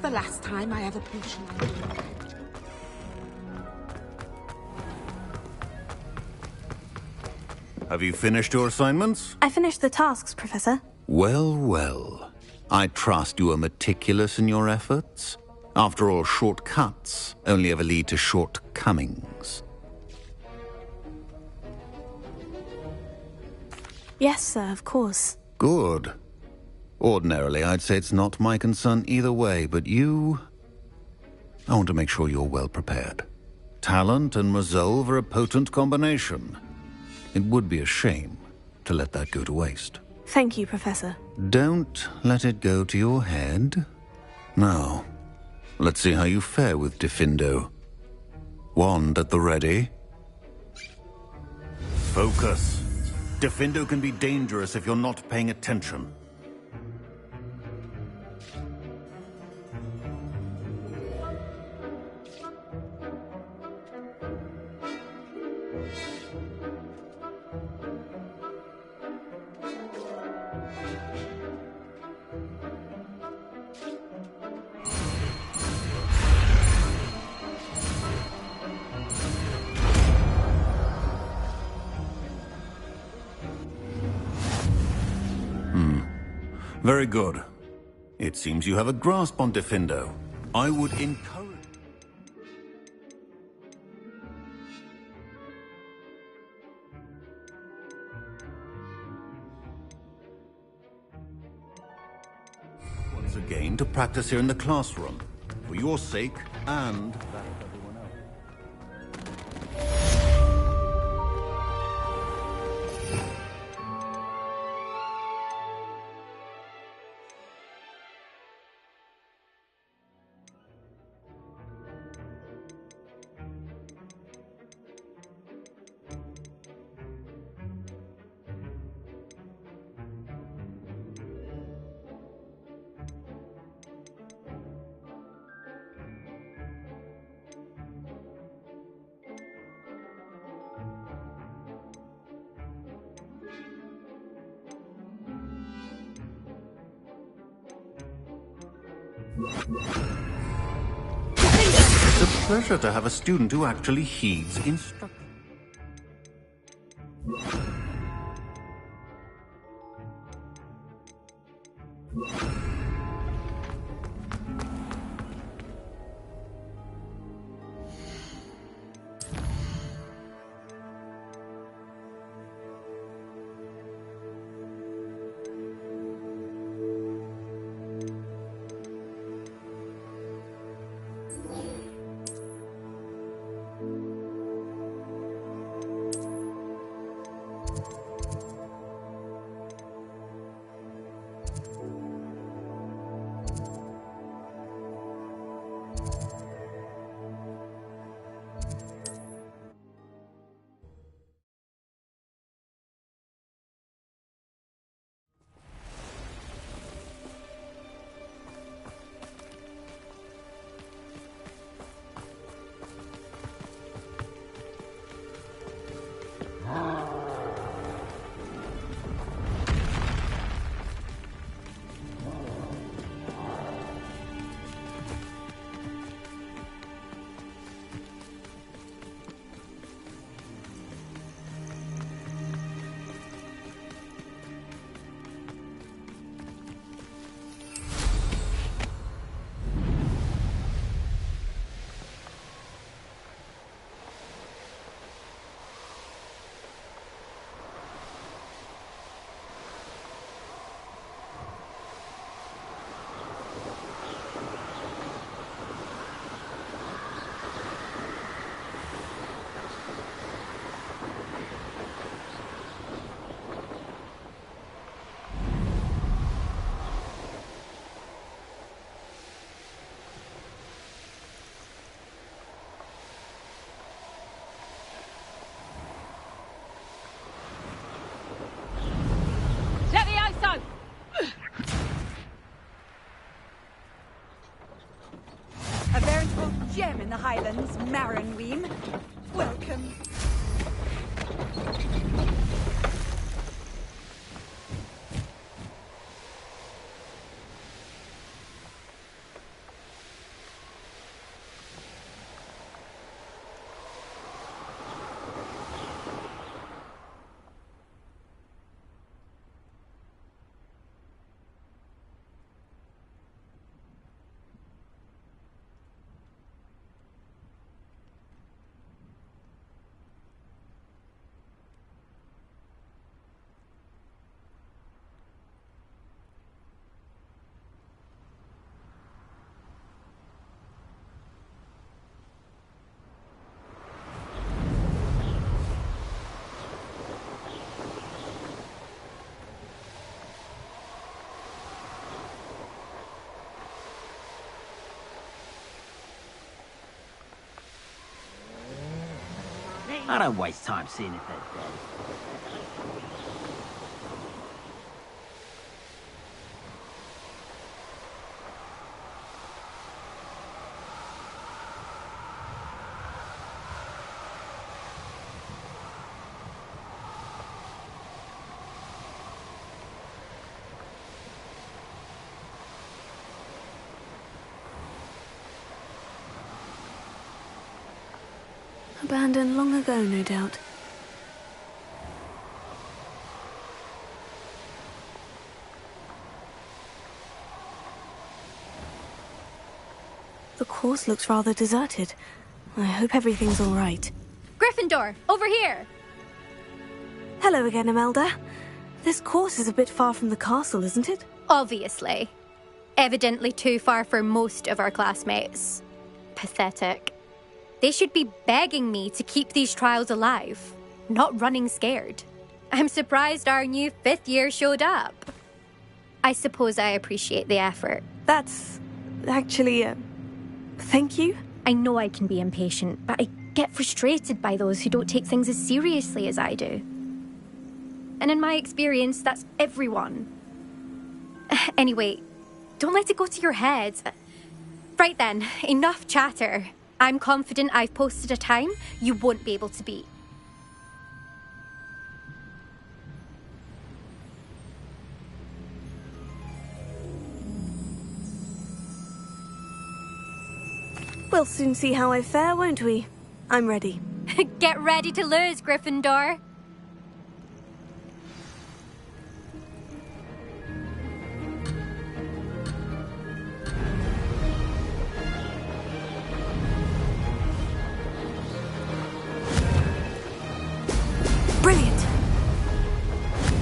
the last time I ever potioned. Have you finished your assignments? I finished the tasks, Professor. Well, well. I trust you are meticulous in your efforts. After all, shortcuts only ever lead to shortcomings. Yes, sir, of course. Good. Ordinarily, I'd say it's not my concern either way, but you... I want to make sure you're well prepared. Talent and resolve are a potent combination. It would be a shame to let that go to waste. Thank you, Professor. Don't let it go to your head. Now, let's see how you fare with Diffindo. Wand at the ready. Focus. Diffindo can be dangerous if you're not paying attention. Very good. It seems you have a grasp on Diffindo. I would encourage... once again to practice here in the classroom. For your sake and that of everyone else. It's a pleasure to have a student who actually heeds instruction. Gem in the Highlands, Marinweem. Welcome. I don't waste time seeing if they're dead. Abandoned long ago, no doubt. The course looks rather deserted. I hope everything's all right. Gryffindor, over here! Hello again, Imelda. This course is a bit far from the castle, isn't it? Obviously. Evidently too far for most of our classmates. Pathetic. They should be begging me to keep these trials alive, not running scared. I'm surprised our new 5th year showed up. I suppose I appreciate the effort. That's actually, thank you. I know I can be impatient, but I get frustrated by those who don't take things as seriously as I do. And in my experience, that's everyone. Anyway, don't let it go to your head. Right then, enough chatter. I'm confident I've posted a time you won't be able to beat. We'll soon see how I fare, won't we? I'm ready. Get ready to lose, Gryffindor. Brilliant.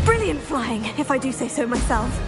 Brilliant flying, if I do say so myself.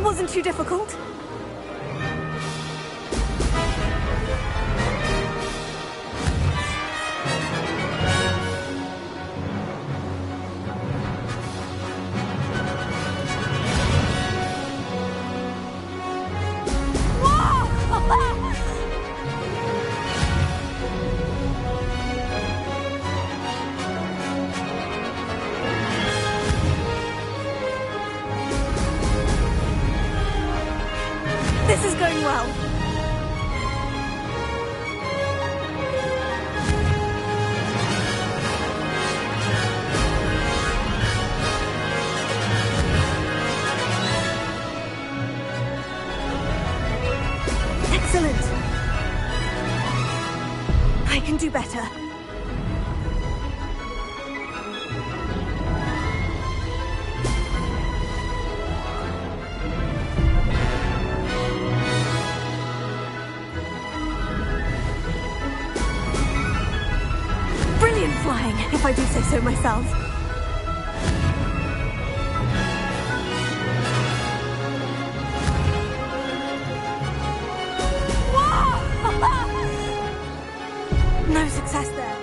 Wasn't too difficult. This is going well. Excellent. I can do better. Flying, if I do say so myself. No success there.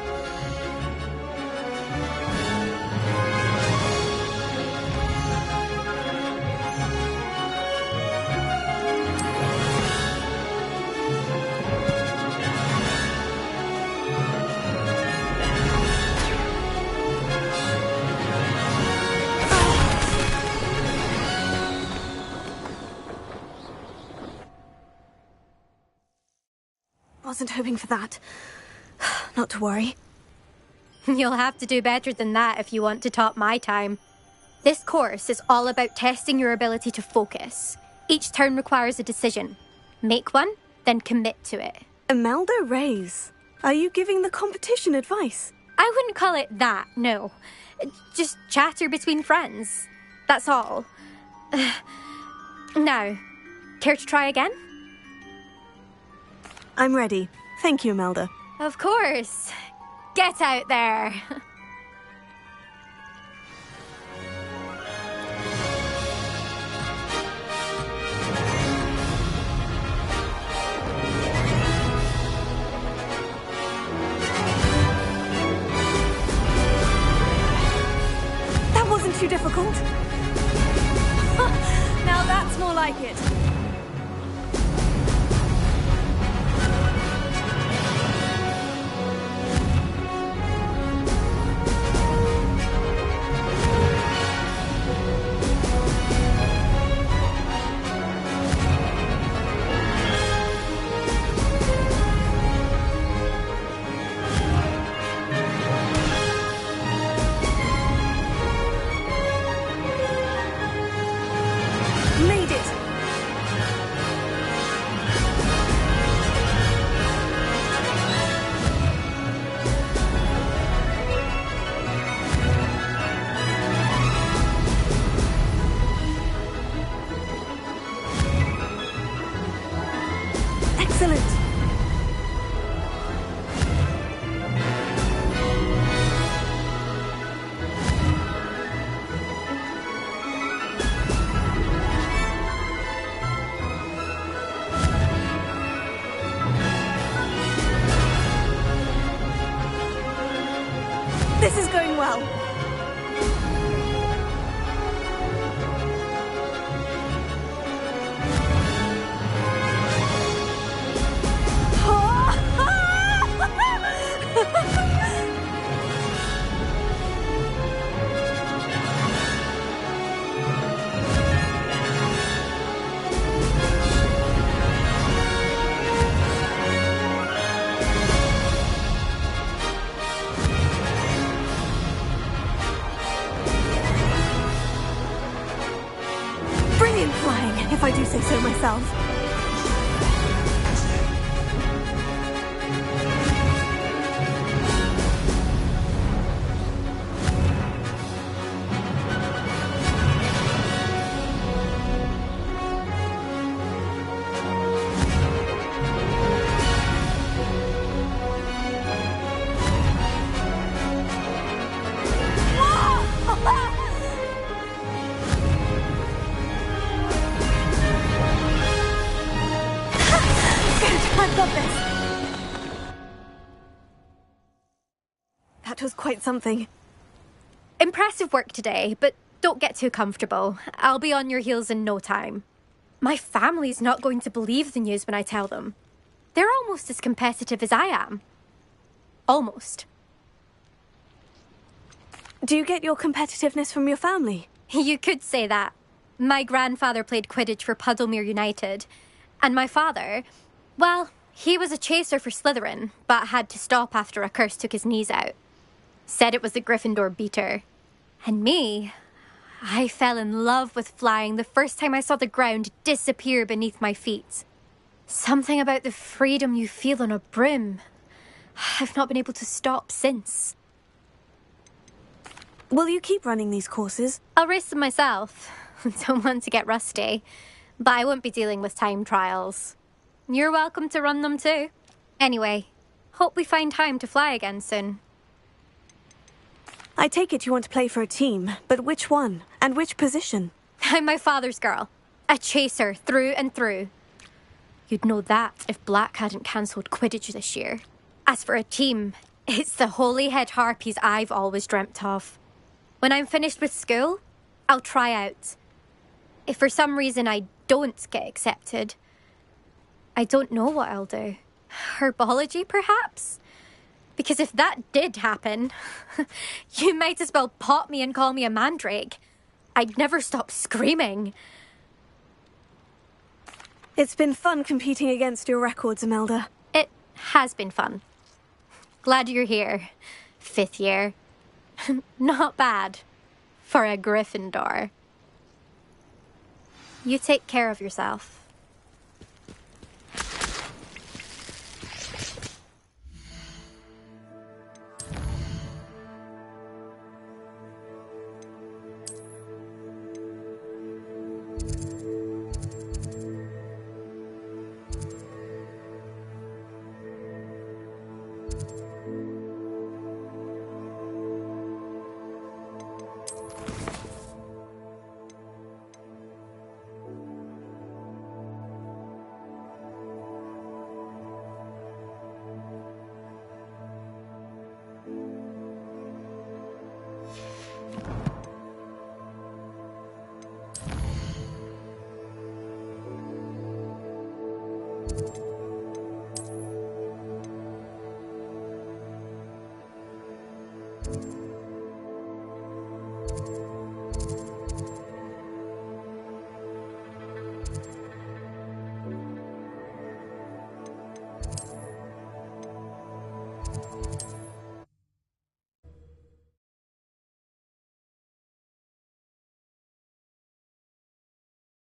wasn't hoping for that. Not to worry. You'll have to do better than that if you want to top my time. This course is all about testing your ability to focus. Each turn requires a decision. Make one, then commit to it. Imelda Reyes, are you giving the competition advice? I wouldn't call it that, no. Just chatter between friends. That's all. Now, care to try again? I'm ready. Thank you, Imelda. Of course. Get out there. That wasn't too difficult. Now that's more like it. This is going well. Brilliant flying, if I do say so myself. I've got this. That was quite something. Impressive work today, but don't get too comfortable. I'll be on your heels in no time. My family's not going to believe the news when I tell them. They're almost as competitive as I am. Almost. Do you get your competitiveness from your family? You could say that. My grandfather played Quidditch for Puddlemere United. And my father, well, he was a chaser for Slytherin, but had to stop after a curse took his knees out. Said it was the Gryffindor beater. And me, I fell in love with flying the first time I saw the ground disappear beneath my feet. Something about the freedom you feel on a broom. I've not been able to stop since. Will you keep running these courses? I'll race them myself. Don't want to get rusty. But I won't be dealing with time trials. You're welcome to run them too. Anyway, hope we find time to fly again soon. I take it you want to play for a team, but which one? And which position? I'm my father's girl. A chaser through and through. You'd know that if Black hadn't cancelled Quidditch this year. As for a team, it's the Holyhead Harpies I've always dreamt of. When I'm finished with school, I'll try out. If for some reason I don't get accepted, I don't know what I'll do. Herbology, perhaps? Because if that did happen, you might as well pop me and call me a mandrake. I'd never stop screaming. It's been fun competing against your records, Imelda. It has been fun. Glad you're here. 5th year. Not bad for a Gryffindor. You take care of yourself.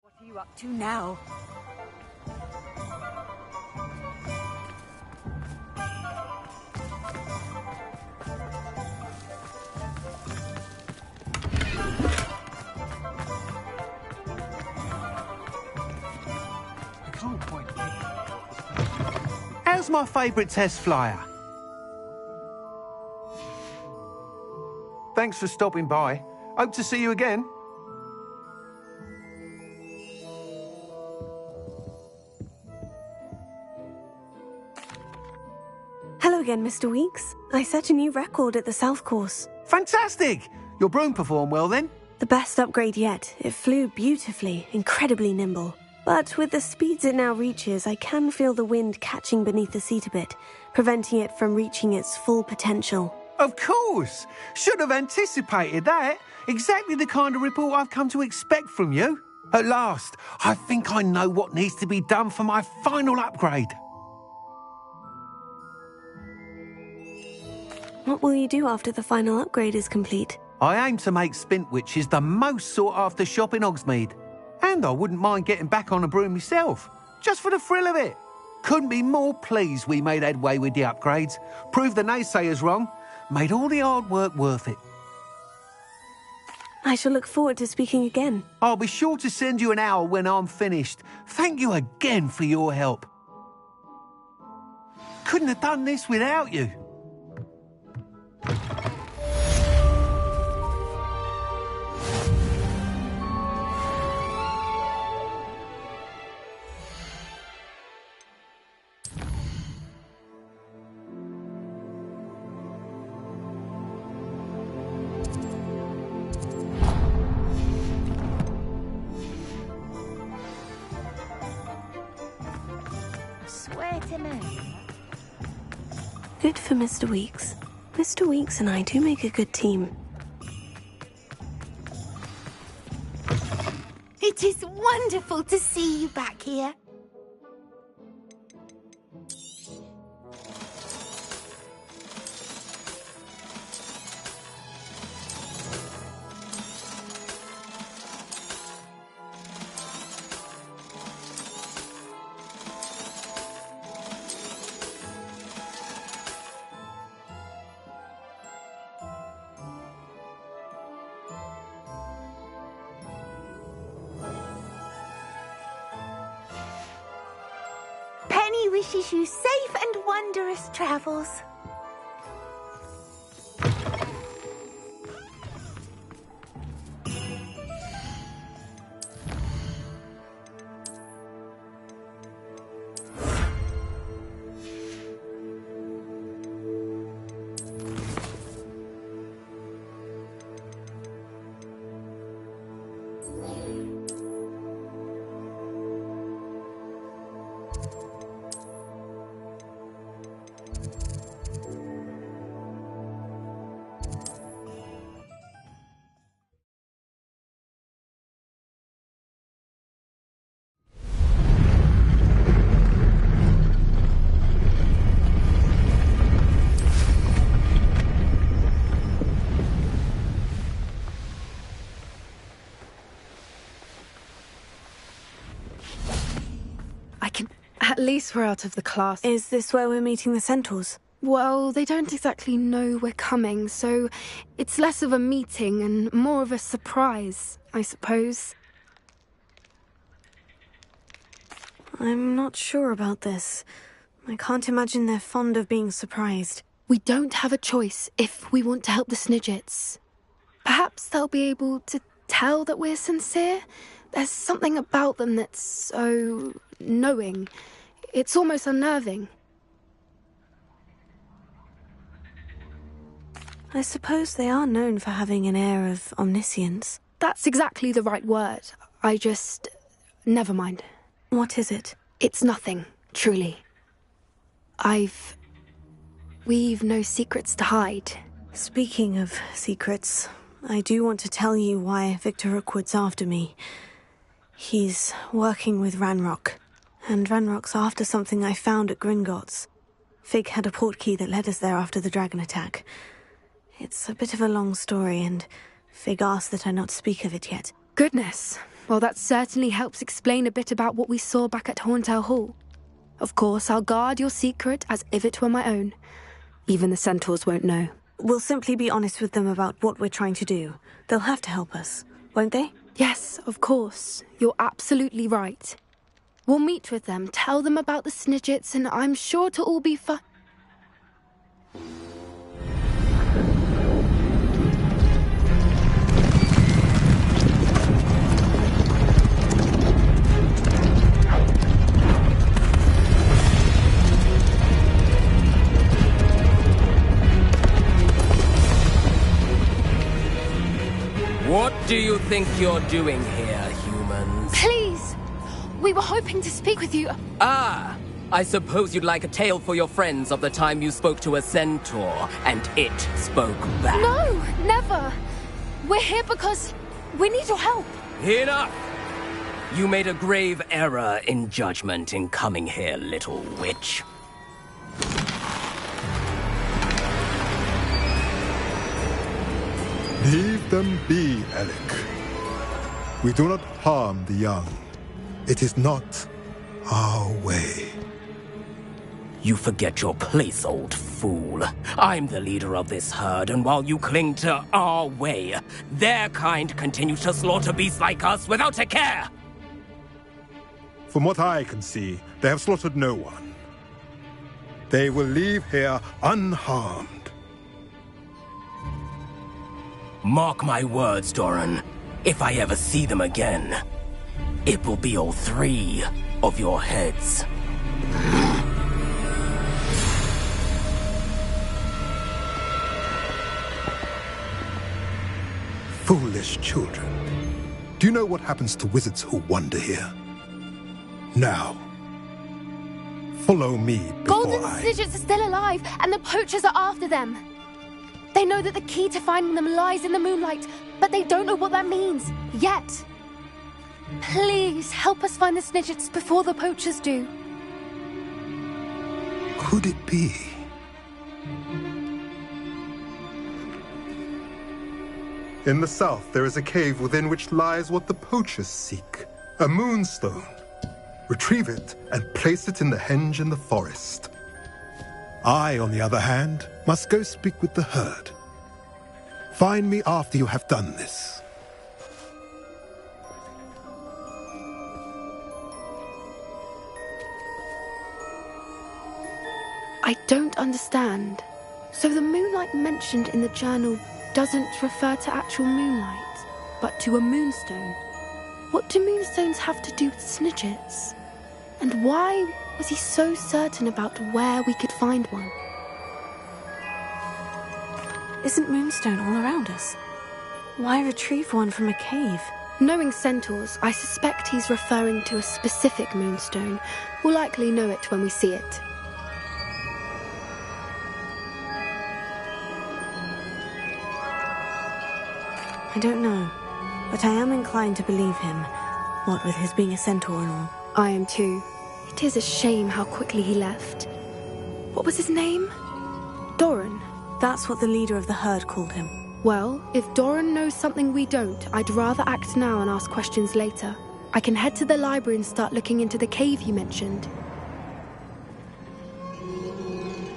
What are you up to now? How's my favourite test flyer? Thanks for stopping by. Hope to see you again. Hello again, Mr. Weeks. I set a new record at the South course. Fantastic! Your broom performed well then? The best upgrade yet. It flew beautifully, incredibly nimble. But with the speeds it now reaches, I can feel the wind catching beneath the seat a bit, preventing it from reaching its full potential. Of course! Should have anticipated that. Exactly the kind of report I've come to expect from you. At last, I think I know what needs to be done for my final upgrade. What will you do after the final upgrade is complete? I aim to make Spintwitches the most sought-after shop in Hogsmeade. And I wouldn't mind getting back on a broom myself, just for the thrill of it. Couldn't be more pleased we made headway with the upgrades, proved the naysayers wrong, made all the hard work worth it. I shall look forward to speaking again. I'll be sure to send you an hour when I'm finished. Thank you again for your help. Couldn't have done this without you. Good for Mr. Weeks. Mr. Weeks and I do make a good team. It is wonderful to see you back here. Wishes you safe and wondrous travels. least we're out of the class. Is this where we're meeting the centaurs? Well, they don't exactly know we're coming, so it's less of a meeting and more of a surprise, I suppose. I'm not sure about this. I can't imagine they're fond of being surprised. We don't have a choice if we want to help the Snidgets. Perhaps they'll be able to tell that we're sincere. There's something about them that's so knowing. It's almost unnerving. I suppose they are known for having an air of omniscience. That's exactly the right word. Never mind. What is it? It's nothing, truly. We've no secrets to hide. Speaking of secrets, I do want to tell you why Victor Rukwood's after me. He's working with Ranrock, and Ranrock's after something I found at Gringotts. Fig had a portkey that led us there after the dragon attack. It's a bit of a long story, and Fig asked that I not speak of it yet. Goodness. Well, that certainly helps explain a bit about what we saw back at Horntail Hall. Of course, I'll guard your secret as if it were my own. Even the centaurs won't know. We'll simply be honest with them about what we're trying to do. They'll have to help us, won't they? Yes, of course. You're absolutely right. We'll meet with them, tell them about the Snidgets, and I'm sure it'll all be fun. What do you think you're doing here, humans? Please! We were hoping to speak with you. Ah! I suppose you'd like a tale for your friends of the time you spoke to a centaur, and it spoke back. No! Never! We're here because we need your help. Enough! You made a grave error in judgment in coming here, little witch. Leave them be, Alec. We do not harm the young. It is not our way. You forget your place, old fool. I'm the leader of this herd, and while you cling to our way, their kind continue to slaughter beasts like us without a care! From what I can see, they have slaughtered no one. They will leave here unharmed. Mark my words, Doran. If I ever see them again, it will be all 3 of your heads. Foolish children. Do you know what happens to wizards who wander here? Now, follow me before Golden Snidgets are still alive, and the poachers are after them. They know that the key to finding them lies in the moonlight, but they don't know what that means, yet. Please, help us find the Snidgets before the poachers do. Could it be? In the south, there is a cave within which lies what the poachers seek. A moonstone. Retrieve it and place it in the henge in the forest. I, on the other hand, must go speak with the herd. Find me after you have done this. I don't understand. So the moonlight mentioned in the journal doesn't refer to actual moonlight, but to a moonstone. What do moonstones have to do with Snidgets? And why was he so certain about where we could find one? Isn't moonstone all around us? Why retrieve one from a cave? Knowing centaurs, I suspect he's referring to a specific moonstone. We'll likely know it when we see it. I don't know, but I am inclined to believe him, what with his being a centaur and all. I am too. It is a shame how quickly he left. What was his name? Doran. That's what the leader of the herd called him. Well, if Doran knows something we don't, I'd rather act now and ask questions later. I can head to the library and start looking into the cave you mentioned.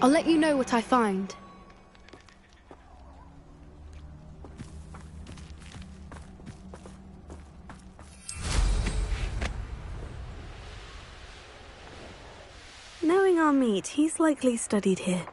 I'll let you know what I find. Knowing our meat, he's likely studied here.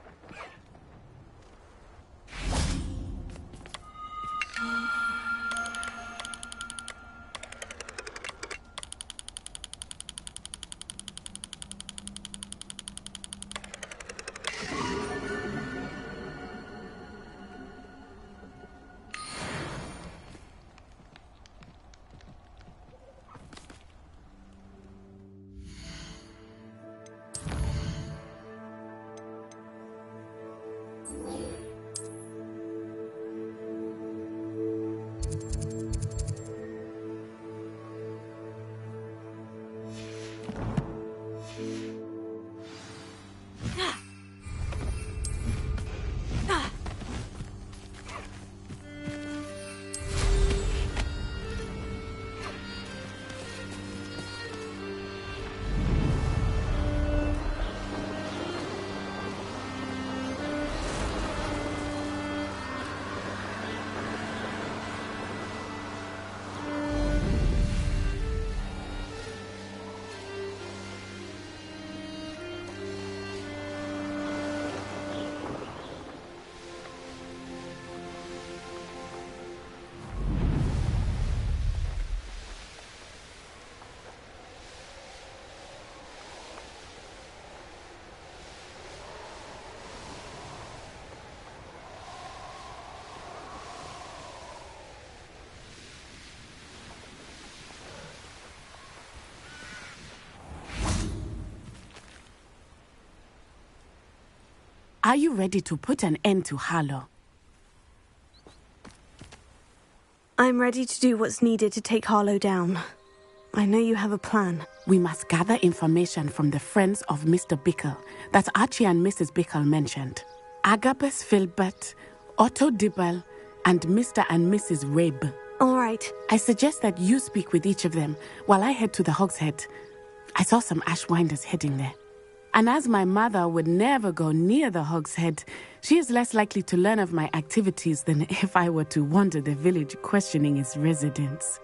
Are you ready to put an end to Harlow? I'm ready to do what's needed to take Harlow down. I know you have a plan. We must gather information from the friends of Mr. Bickle that Archie and Mrs. Bickle mentioned. Agabus Filbert, Otto Dibble, and Mr. and Mrs. Rabe. All right. I suggest that you speak with each of them while I head to the Hogshead. I saw some Ashwinders heading there. And as my mother would never go near the Hogshead, she is less likely to learn of my activities than if I were to wander the village questioning its residents.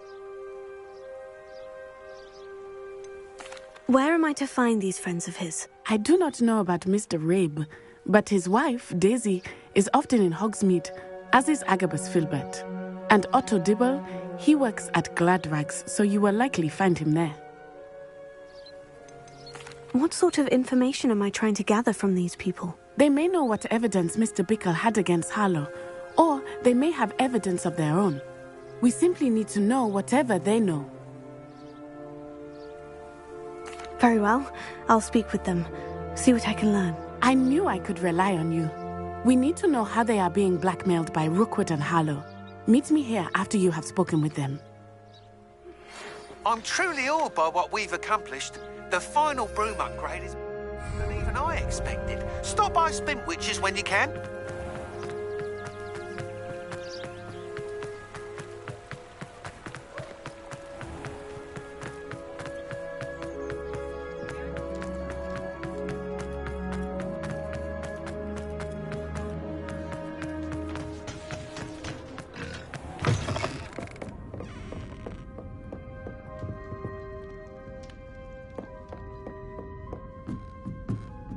Where am I to find these friends of his? I do not know about Mr. Rabe, but his wife, Daisy, is often in Hogsmeade, as is Agabus Filbert. And Otto Dibble, he works at Gladrags, so you will likely find him there. What sort of information am I trying to gather from these people? They may know what evidence Mr. Bickle had against Harlow, or they may have evidence of their own. We simply need to know whatever they know. Very well. I'll speak with them. See what I can learn. I knew I could rely on you. We need to know how they are being blackmailed by Rukwood and Harlow. Meet me here after you have spoken with them. I'm truly awed by what we've accomplished. The final broom upgrade is better than even I expected. Stop by Spintwitches when you can.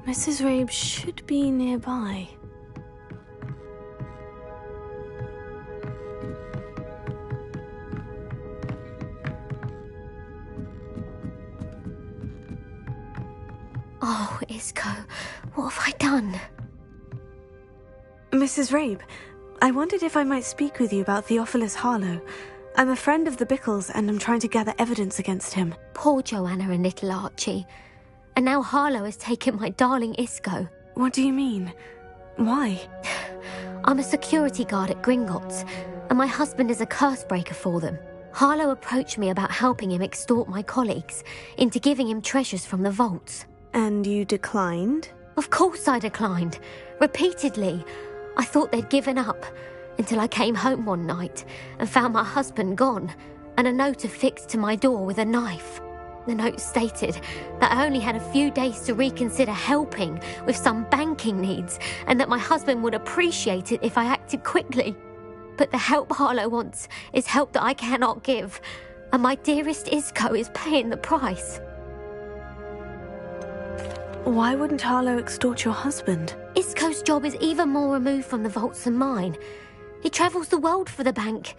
Mrs. Rabe should be nearby. Oh, Isco, what have I done? Mrs. Rabe, I wondered if I might speak with you about Theophilus Harlow. I'm a friend of the Bickles and I'm trying to gather evidence against him. Poor Joanna and little Archie. And now Harlow has taken my darling Isco. What do you mean? Why? I'm a security guard at Gringotts, and my husband is a curse breaker for them. Harlow approached me about helping him extort my colleagues into giving him treasures from the vaults. And you declined? Of course I declined. Repeatedly. I thought they'd given up, until I came home one night and found my husband gone, and a note affixed to my door with a knife. The note stated that I only had a few days to reconsider helping with some banking needs and that my husband would appreciate it if I acted quickly. But the help Harlow wants is help that I cannot give, and my dearest Isco is paying the price. Why wouldn't Harlow extort your husband? Isco's job is even more removed from the vaults than mine. He travels the world for the bank.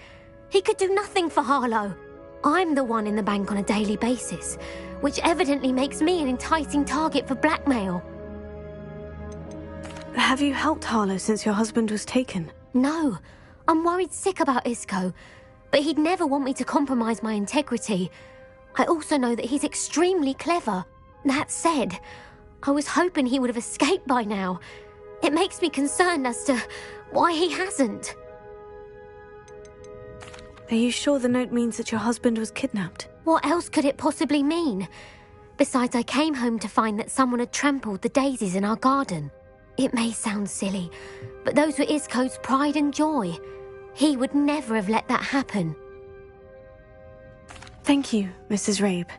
He could do nothing for Harlow. I'm the one in the bank on a daily basis, which evidently makes me an enticing target for blackmail. Have you helped Harlow since your husband was taken? No. I'm worried sick about Isco, but he'd never want me to compromise my integrity. I also know that he's extremely clever. That said, I was hoping he would have escaped by now. It makes me concerned as to why he hasn't. Are you sure the note means that your husband was kidnapped? What else could it possibly mean? Besides, I came home to find that someone had trampled the daisies in our garden. It may sound silly, but those were Isco's pride and joy. He would never have let that happen. Thank you, Mrs. Rabe.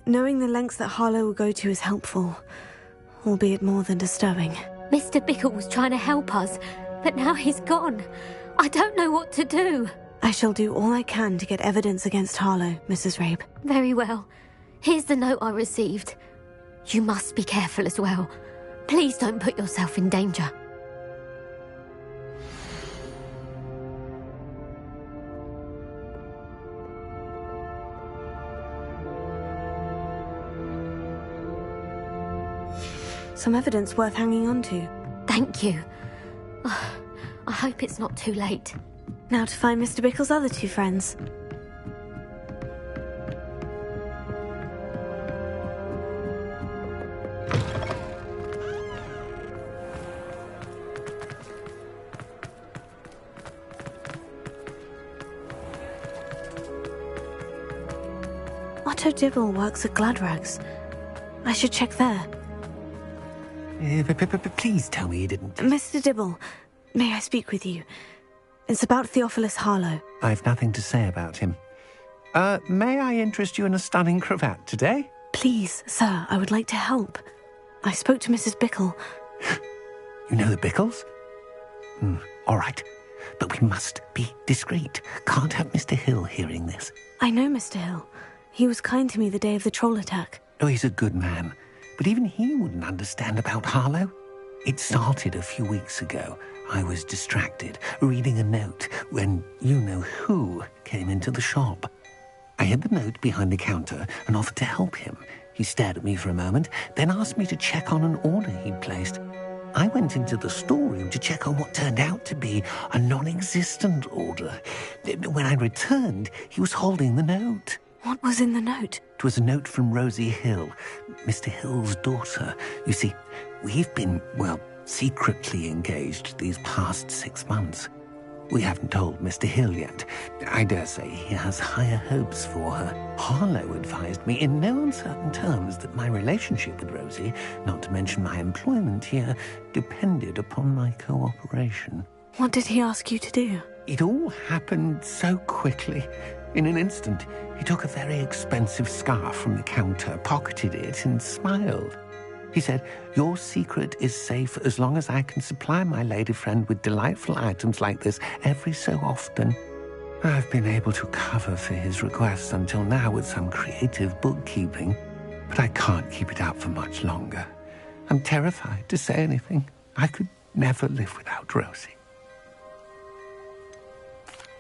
Knowing the lengths that Harlow will go to is helpful, albeit more than disturbing. Mr. Bickle was trying to help us, but now he's gone. I don't know what to do. I shall do all I can to get evidence against Harlow, Mrs. Rabe. Very well. Here's the note I received. You must be careful as well. Please don't put yourself in danger. Some evidence worth hanging on to. Thank you. I hope it's not too late. Now to find Mr. Bickle's other two friends. Otto Dibble works at Gladrags. I should check there. Please tell me you didn't. Mr. Dibble, may I speak with you? It's about Theophilus Harlow. I've nothing to say about him. May I interest you in a stunning cravat today? Please, sir, I would like to help. I spoke to Mrs. Bickle. You know the Bickles? All right. But we must be discreet. Can't have Mr. Hill hearing this. I know Mr. Hill. He was kind to me the day of the troll attack. Oh, he's a good man. But even he wouldn't understand about Harlow. It started a few weeks ago. I was distracted, reading a note, when you-know-who came into the shop. I hid the note behind the counter and offered to help him. He stared at me for a moment, then asked me to check on an order he'd placed. I went into the storeroom to check on what turned out to be a non-existent order. When I returned, he was holding the note. What was in the note? It was a note from Rosie Hill, Mr. Hill's daughter. You see, we've been, well, secretly engaged these past 6 months. We haven't told Mr. Hill yet. I dare say he has higher hopes for her. Harlow advised me in no uncertain terms that my relationship with Rosie, not to mention my employment here, depended upon my cooperation. What did he ask you to do? It all happened so quickly. In an instant, he took a very expensive scarf from the counter, pocketed it, and smiled. He said, "Your secret is safe as long as I can supply my lady friend with delightful items like this every so often." I've been able to cover for his requests until now with some creative bookkeeping, but I can't keep it up for much longer. I'm terrified to say anything. I could never live without Rosie.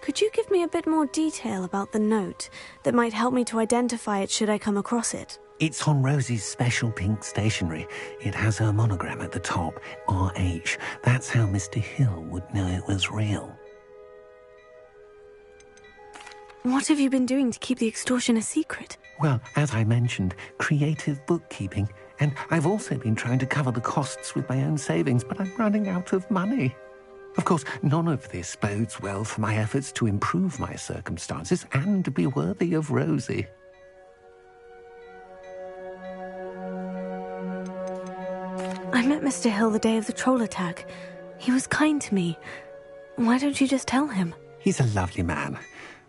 Could you give me a bit more detail about the note that might help me to identify it should I come across it? It's on Rosie's special pink stationery. It has her monogram at the top, RH. That's how Mr. Hill would know it was real. What have you been doing to keep the extortion a secret? Well, as I mentioned, creative bookkeeping. And I've also been trying to cover the costs with my own savings, but I'm running out of money. Of course, none of this bodes well for my efforts to improve my circumstances and be worthy of Rosie. I met Mr. Hill the day of the troll attack. He was kind to me. Why don't you just tell him? He's a lovely man,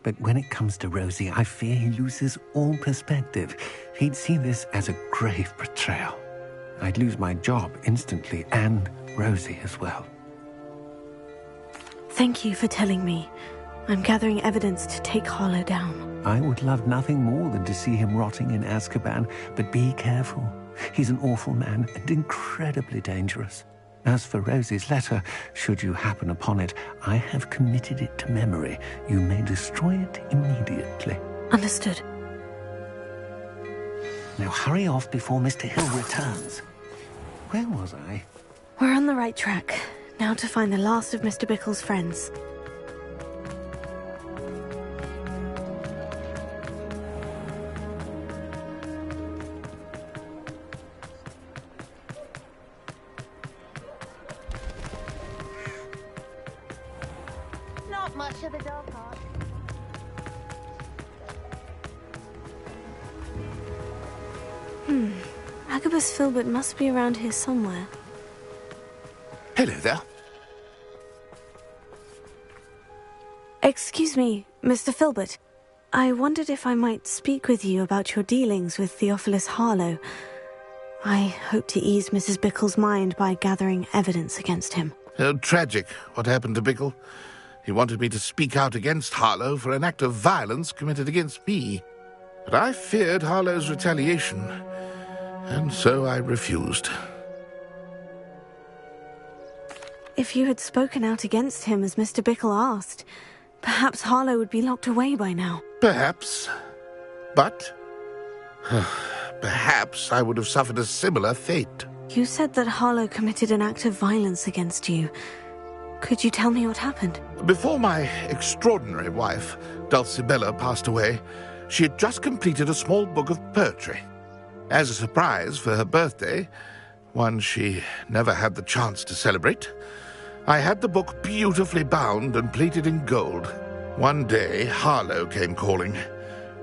But when it comes to Rosie, I fear he loses all perspective. He'd see this as a grave betrayal. I'd lose my job instantly, and Rosie as well. Thank you for telling me. I'm gathering evidence to take Harlow down. I would love nothing more than to see him rotting in Azkaban, but be careful. He's an awful man and incredibly dangerous. As for Rosie's letter, should you happen upon it, I have committed it to memory. You may destroy it immediately. Understood. Now hurry off before Mr. Hill returns. Where was I? We're on the right track. Now to find the last of Mr. Bickle's friends. Not much of a dog heart. Agabus Filbert must be around here somewhere. Hello there. Excuse me, Mr. Filbert. I wondered if I might speak with you about your dealings with Theophilus Harlow. I hope to ease Mrs. Bickle's mind by gathering evidence against him. Oh, tragic what happened to Bickle. He wanted me to speak out against Harlow for an act of violence committed against me. But I feared Harlow's retaliation, and so I refused. If you had spoken out against him as Mr. Bickle asked, perhaps Harlow would be locked away by now. Perhaps. But perhaps I would have suffered a similar fate. You said that Harlow committed an act of violence against you. Could you tell me what happened? Before my extraordinary wife, Dulcibella, passed away, she had just completed a small book of poetry. As a surprise for her birthday, one she never had the chance to celebrate, I had the book beautifully bound and plated in gold. One day, Harlow came calling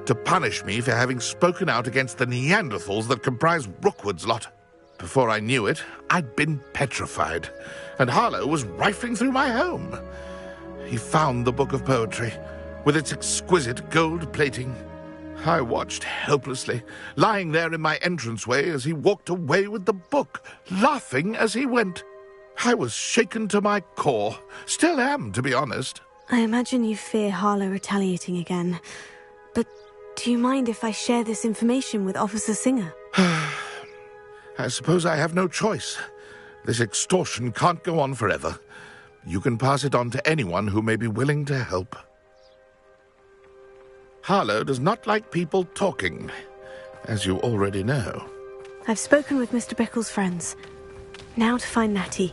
to punish me for having spoken out against the Neanderthals that comprise Rookwood's lot. Before I knew it, I'd been petrified, and Harlow was rifling through my home. He found the book of poetry, with its exquisite gold plating. I watched helplessly, lying there in my entranceway as he walked away with the book, laughing as he went. I was shaken to my core. Still am, to be honest. I imagine you fear Harlow retaliating again. But do you mind if I share this information with Officer Singer? I suppose I have no choice. This extortion can't go on forever. You can pass it on to anyone who may be willing to help. Harlow does not like people talking, as you already know. I've spoken with Mr. Bickle's friends. Now to find Natty.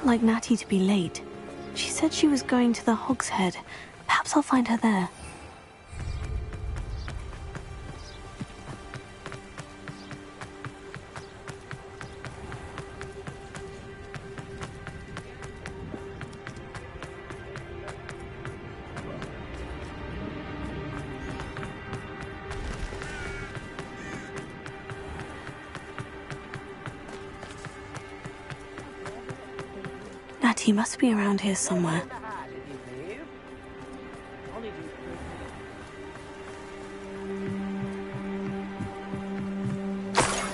Like Natty to be late. She said she was going to the Hog's Head. Perhaps I'll find her there. He must be around here somewhere.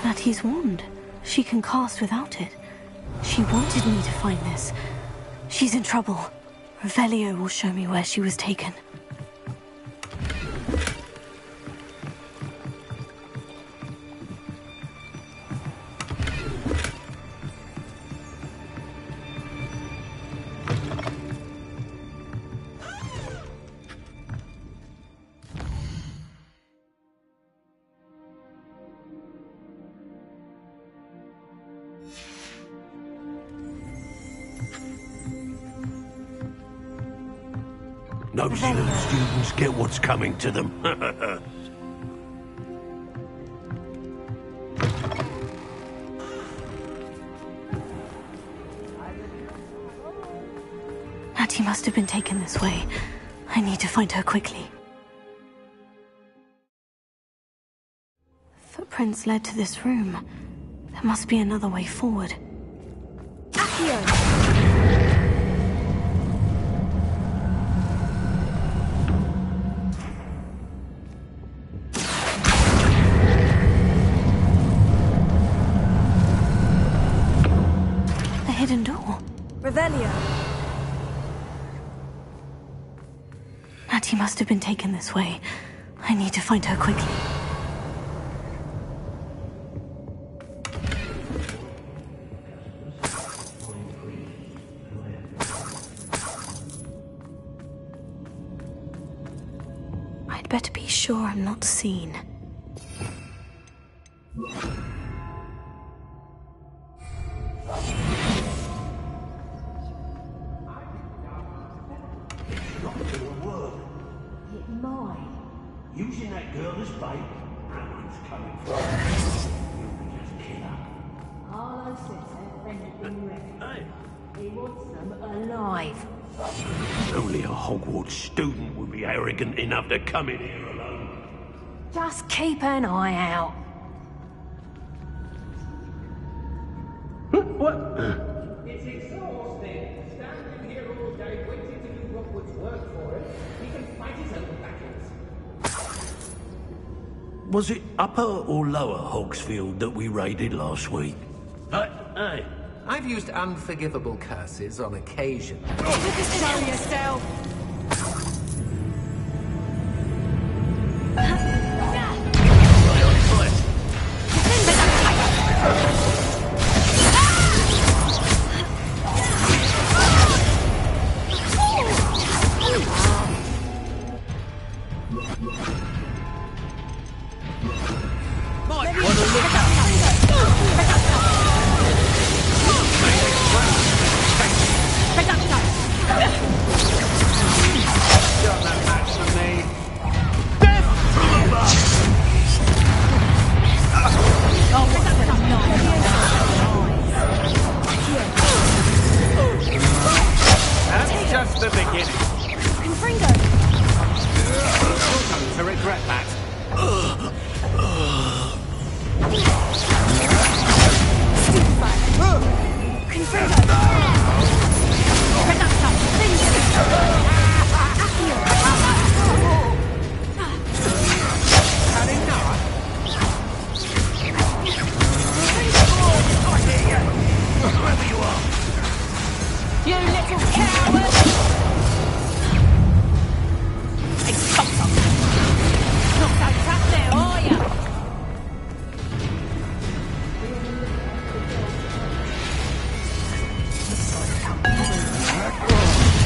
Natty's wand. She can cast without it. She wanted me to find this. She's in trouble. Revelio will show me where she was taken. No silly students get what's coming to them. must have been taken this way. I need to find her quickly. Footprints led to this room. There must be another way forward. The hidden door. Revelio. Mattie must have been taken this way. I need to find her quickly. I'd better be sure I'm not seen. Using that girl as bait, Brennan's coming for her. You can just kill her. All I said, her friend had been wrecked. Hey. He wants them alive. Only a Hogwarts student would be arrogant enough to come in here alone. Just keep an eye out. What? It's exhausting. Standing here all day waiting to do Rookwood's work for him. He can fight his own battles. Was it Upper or Lower Hogsfield that we raided last week? Hey. I've used unforgivable curses on occasion. Show yourself. That's just the beginning. Confringo. To regret that. You little coward! Not so tough now, are you?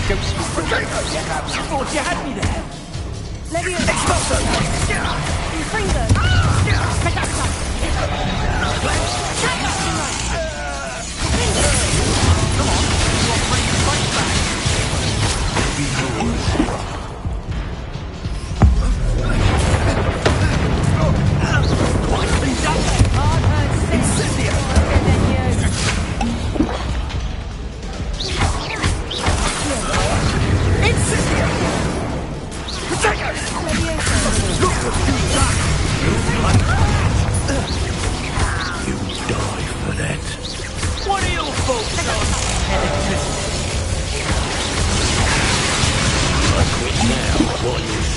I thought you had me there. Levio. Confringo.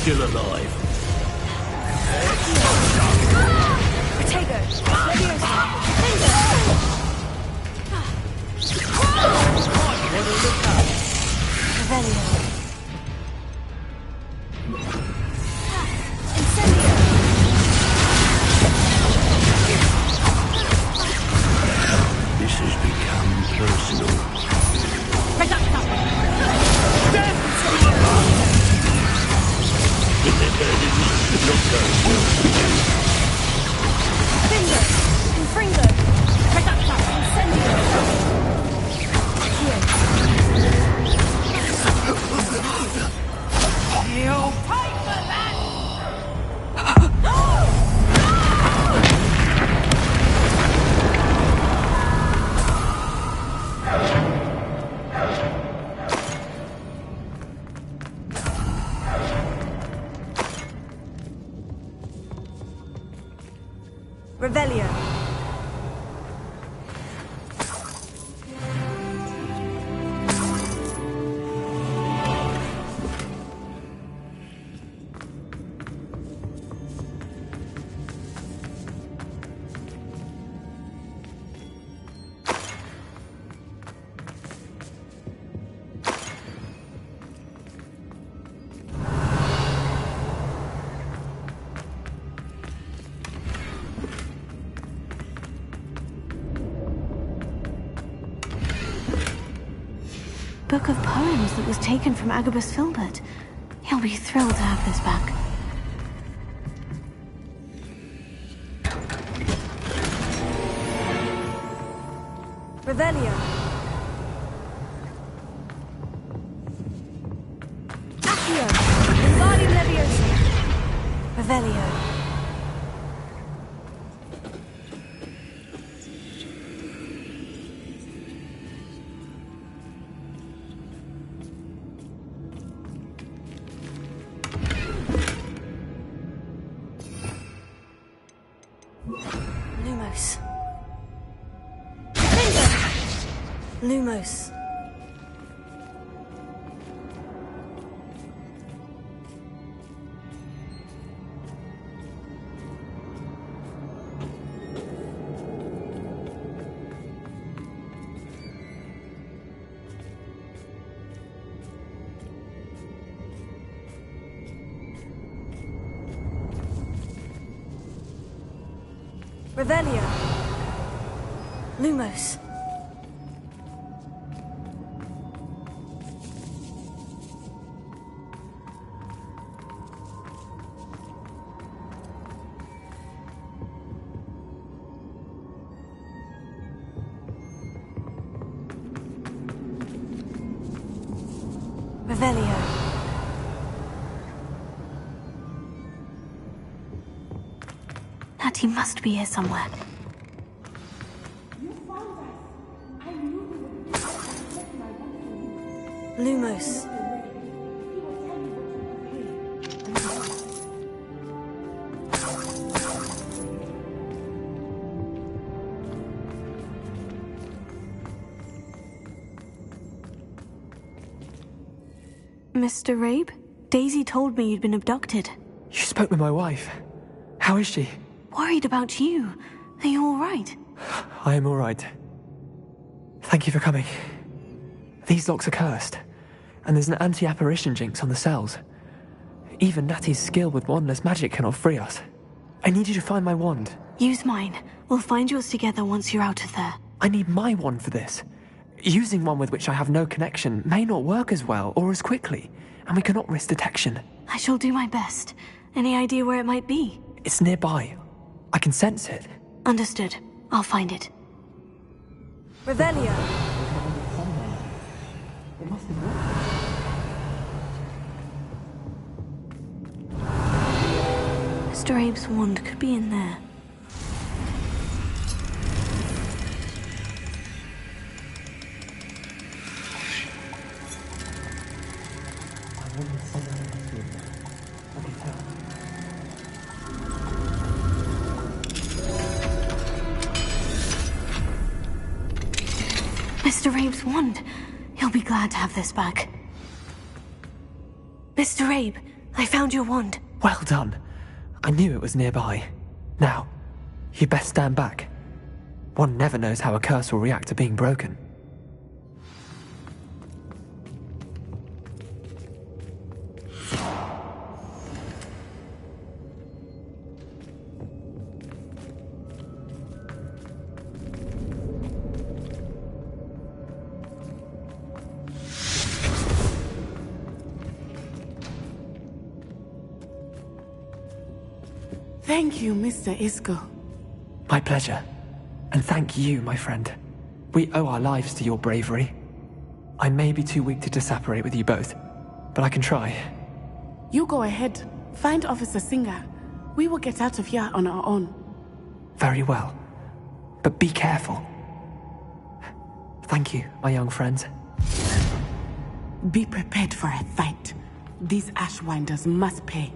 Still alive. Potato. This has become personal. Not going well. Confringo. Incendio. Revelio. Book of poems that was taken from Agabus Filbert. He'll be thrilled to have this back. Revelio. Accio. Wingardium Leviosa. Revelio. Lumos. Revelio. Lumos. Revelio. Natty must be here somewhere. Lumos. Mr. Rabe? Daisy told me you'd been abducted. You spoke with my wife. How is she? Worried about you. Are you all right? I am all right. Thank you for coming. These locks are cursed, and there's an anti-apparition jinx on the cells. Even Natty's skill with wandless magic cannot free us. I need you to find my wand. Use mine. We'll find yours together once you're out of there. I need my wand for this. Using one with which I have no connection may not work as well or as quickly, and we cannot risk detection. I shall do my best. Any idea where it might be? It's nearby. I can sense it. Understood. I'll find it. Revelio. It must have worked. Mr. Abe's wand could be in there. Mr. Abe's wand. He'll be glad to have this back. Mr. Abe, I found your wand. Well done. I knew it was nearby. Now, you best stand back. One never knows how a curse will react to being broken. Thank you, Mr. Isco. My pleasure. And thank you, my friend. We owe our lives to your bravery. I may be too weak to disapparate with you both, but I can try. You go ahead. Find Officer Singer. We will get out of here on our own. Very well. But be careful. Thank you, my young friends. Be prepared for a fight. These Ashwinders must pay.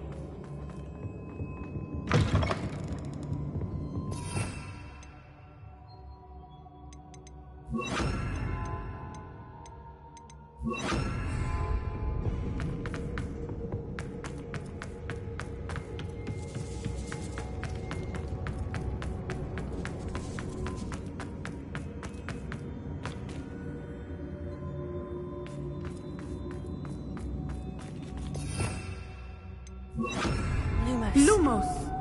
Lumos. Lumos!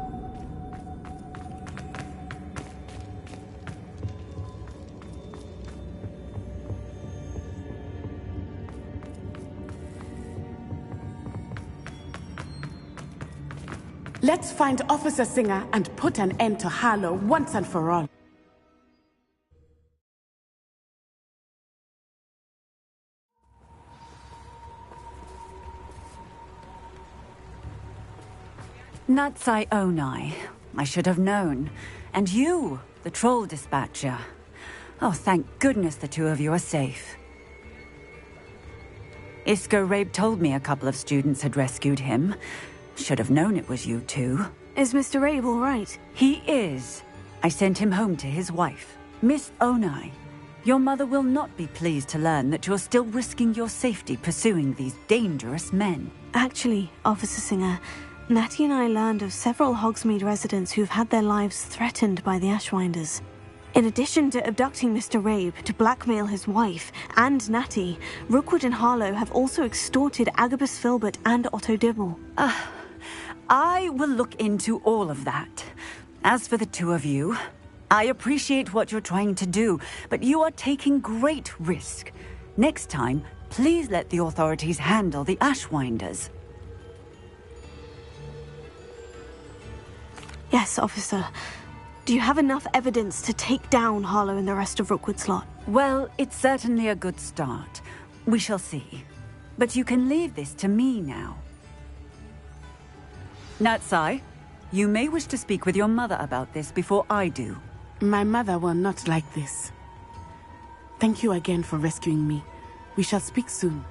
Let's find Officer Singer and put an end to Harlow once and for all. Natsai Onai. I should have known. And you, the troll dispatcher. Oh, thank goodness the two of you are safe. Isco Rabe told me a couple of students had rescued him. Should have known it was you two. Is Mr. Rabe all right? He is. I sent him home to his wife. Miss Onai, your mother will not be pleased to learn that you're still risking your safety pursuing these dangerous men. Actually, Officer Singer, Natty and I learned of several Hogsmeade residents who've had their lives threatened by the Ashwinders. In addition to abducting Mr. Rabe to blackmail his wife and Natty, Rookwood and Harlow have also extorted Agabus Filbert and Otto Dibble. I will look into all of that. As for the two of you, I appreciate what you're trying to do, but you are taking great risk. Next time, please let the authorities handle the Ashwinders. Yes, officer. Do you have enough evidence to take down Harlow and the rest of Rookwood's lot? Well, it's certainly a good start. We shall see. But you can leave this to me now. Natsai, you may wish to speak with your mother about this before I do. My mother will not like this. Thank you again for rescuing me. We shall speak soon.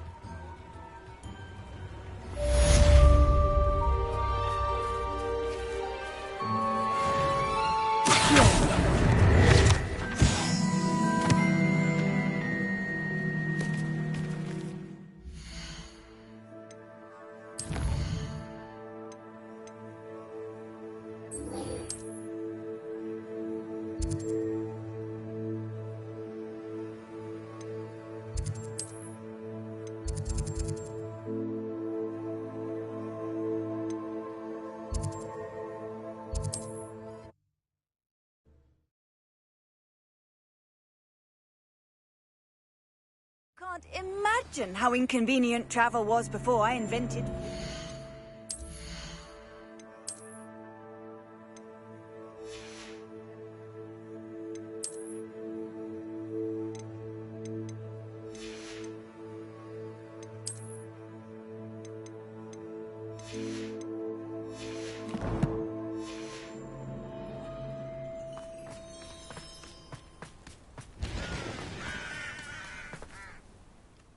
Can't imagine how inconvenient travel was before I invented...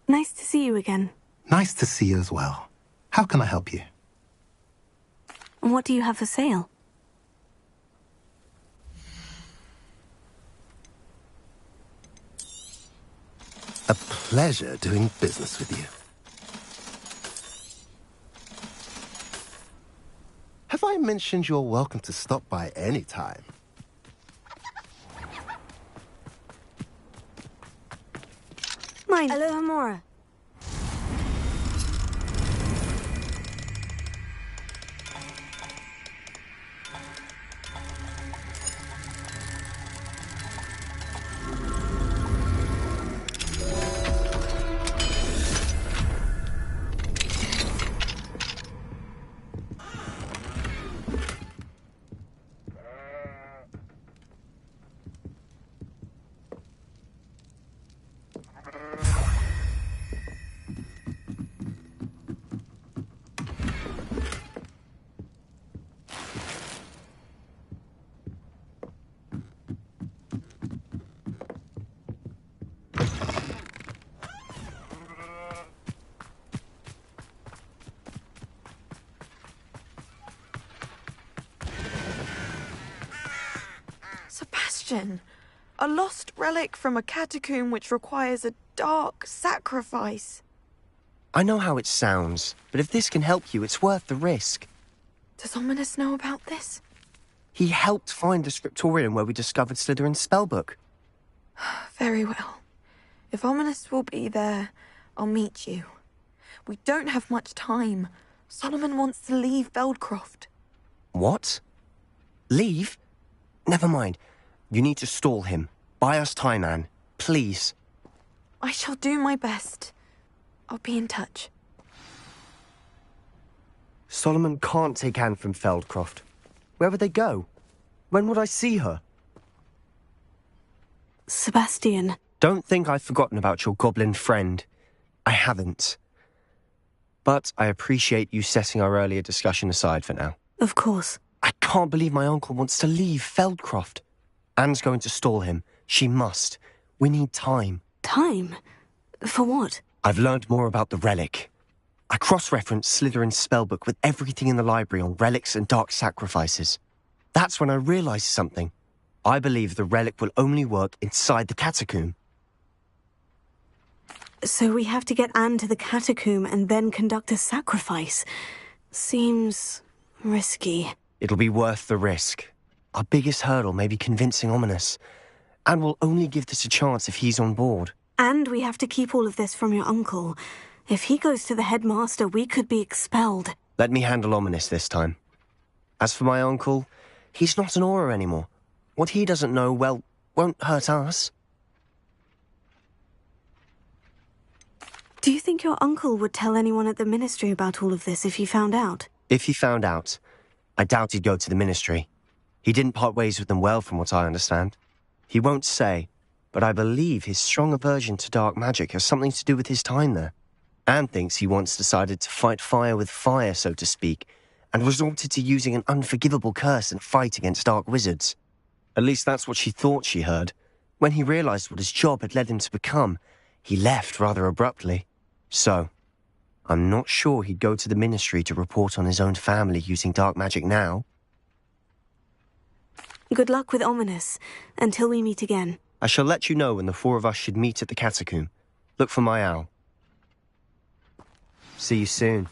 Nice to see you again. Nice to see you as well. How can I help you? What do you have for sale? A pleasure doing business with you. Have I mentioned you're welcome to stop by any time? Mine. Aloha Mora. A lost relic from a catacomb which requires a dark sacrifice. I know how it sounds, but if this can help you, it's worth the risk. Does Ominous know about this? He helped find the scriptorium where we discovered Slytherin's spellbook. Very well. If Ominous will be there, I'll meet you. We don't have much time, Solomon wants to leave Feldcroft. What? Leave? Never mind. You need to stall him. Buy us time, Anne. Please. I shall do my best. I'll be in touch. Solomon can't take Anne from Feldcroft. Where would they go? When would I see her? Sebastian. Don't think I've forgotten about your goblin friend. I haven't. But I appreciate you setting our earlier discussion aside for now. Of course. I can't believe my uncle wants to leave Feldcroft. Anne's going to stall him. She must. We need time. Time? For what? I've learned more about the relic. I cross-referenced Slytherin's spellbook with everything in the library on relics and dark sacrifices. That's when I realized something. I believe the relic will only work inside the catacomb. So we have to get Anne to the catacomb and then conduct a sacrifice. Seems risky. It'll be worth the risk. Our biggest hurdle may be convincing Ominous. And we'll only give this a chance if he's on board. And we have to keep all of this from your uncle. If he goes to the headmaster, we could be expelled. Let me handle Ominous this time. As for my uncle, he's not an Auror anymore. What he doesn't know, well, won't hurt us. Do you think your uncle would tell anyone at the ministry about all of this if he found out? If he found out, I doubt he'd go to the ministry. He didn't part ways with them well, from what I understand. He won't say, but I believe his strong aversion to dark magic has something to do with his time there. Anne thinks he once decided to fight fire with fire, so to speak, and resorted to using an unforgivable curse and fight against dark wizards. At least that's what she thought she heard. When he realized what his job had led him to become, he left rather abruptly. So, I'm not sure he'd go to the ministry to report on his own family using dark magic now. Good luck with Ominous, until we meet again. I shall let you know when the four of us should meet at the catacomb. Look for my owl. See you soon.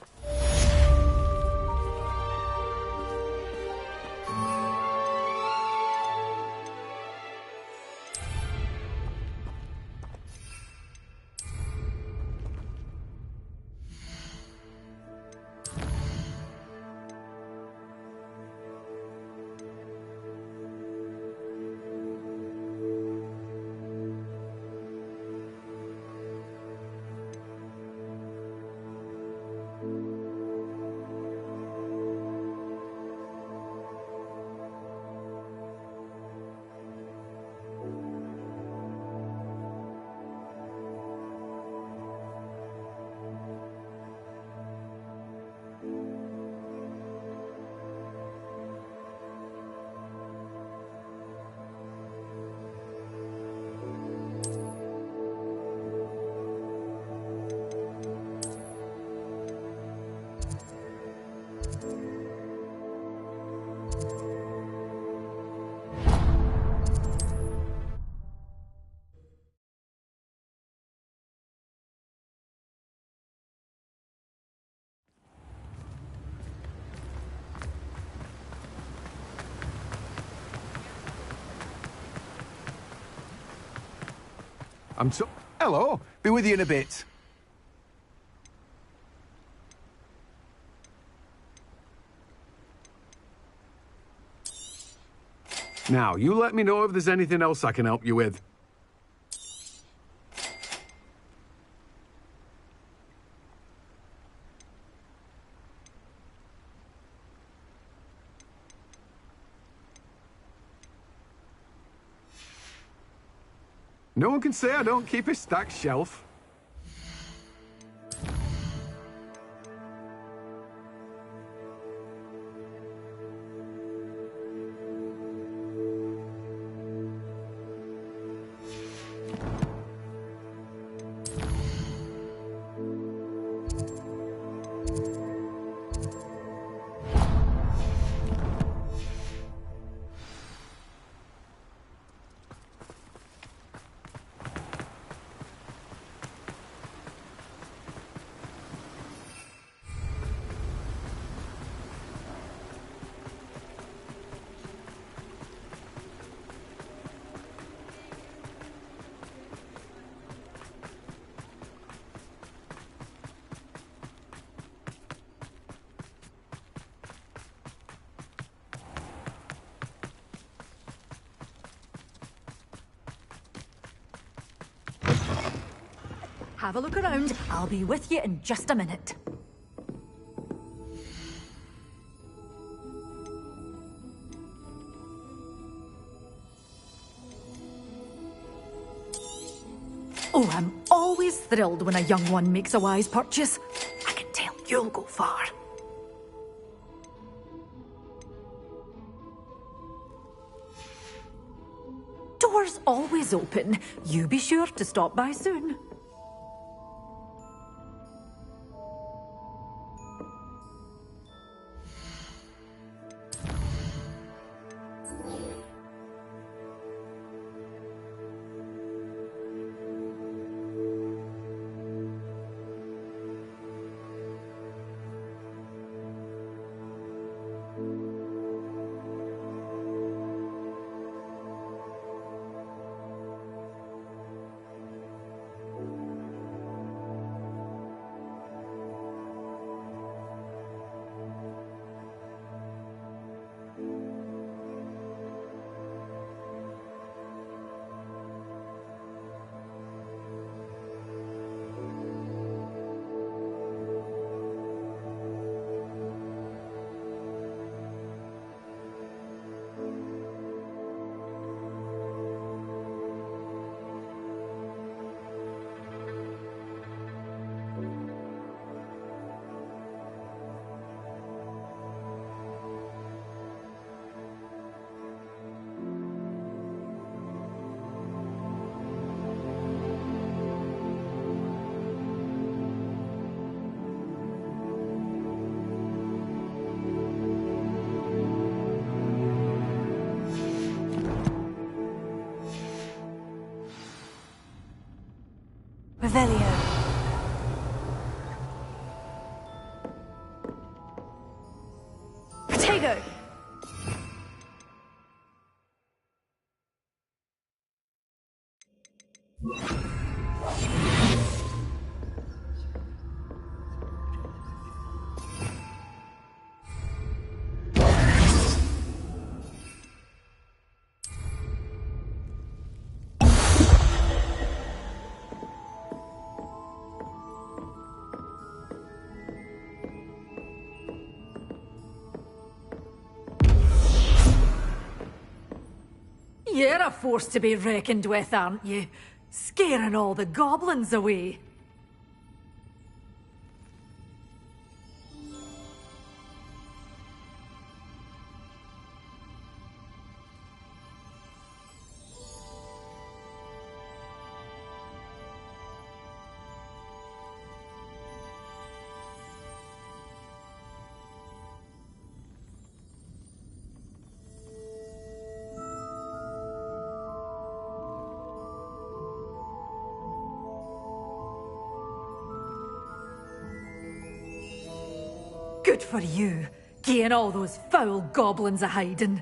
Hello. Be with you in a bit. Now, you let me know if there's anything else I can help you with. No one can say I don't keep a stacked shelf. have a look around. I'll be with you in just a minute. Oh, I'm always thrilled when a young one makes a wise purchase. I can tell you'll go far. Doors always open. You be sure to stop by soon. Revelio. Protego. You're a force to be reckoned with, aren't you? Scaring all the goblins away. Good for you, getting all those foul goblins a-hiding.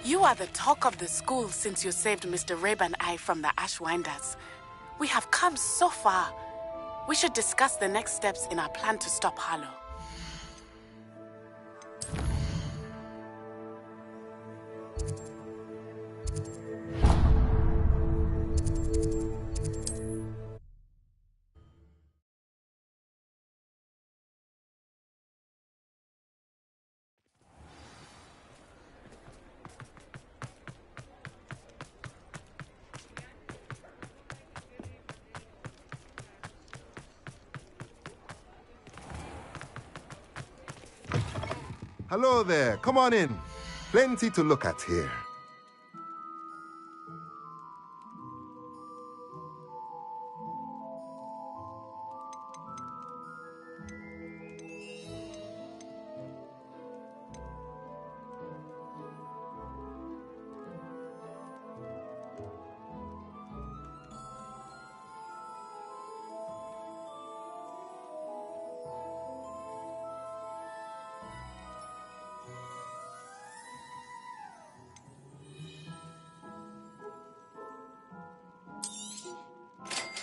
You are the talk of the school since you saved Mr. Rabe and I from the Ashwinders. We have come so far. We should discuss the next steps in our plan to stop Harlow. Hello there, come on in. Plenty to look at here.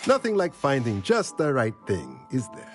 Nothing like finding just the right thing, is there?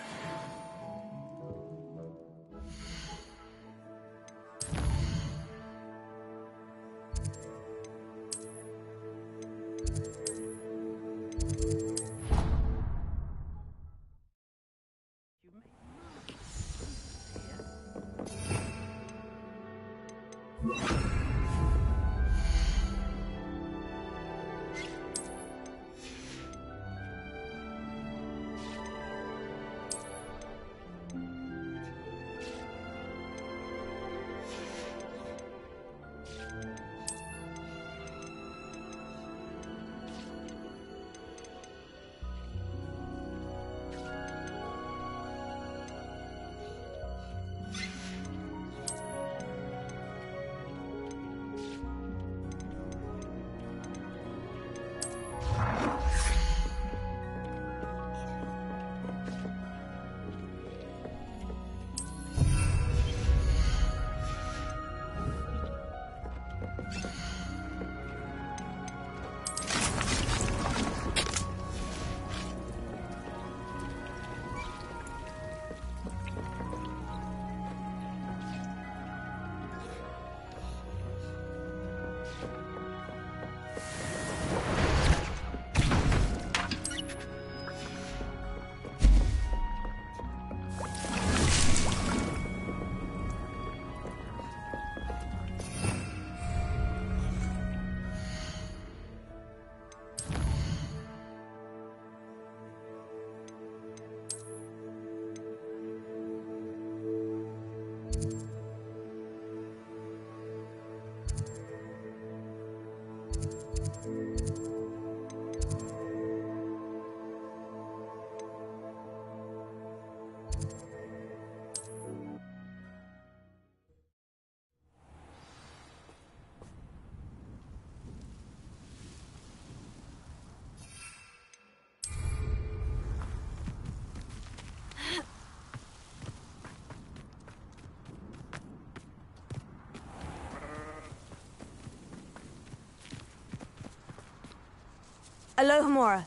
Alohomora.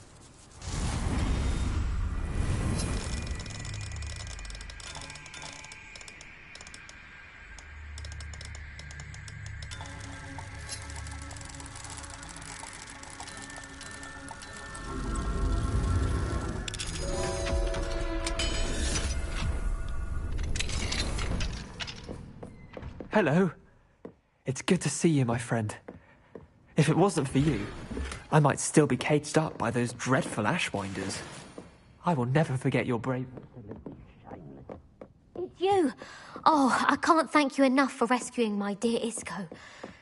Hello. It's good to see you, my friend. If it wasn't for you, I might still be caged up by those dreadful ashwinders. I will never forget your bravery. It's you! Oh, I can't thank you enough for rescuing my dear Isco.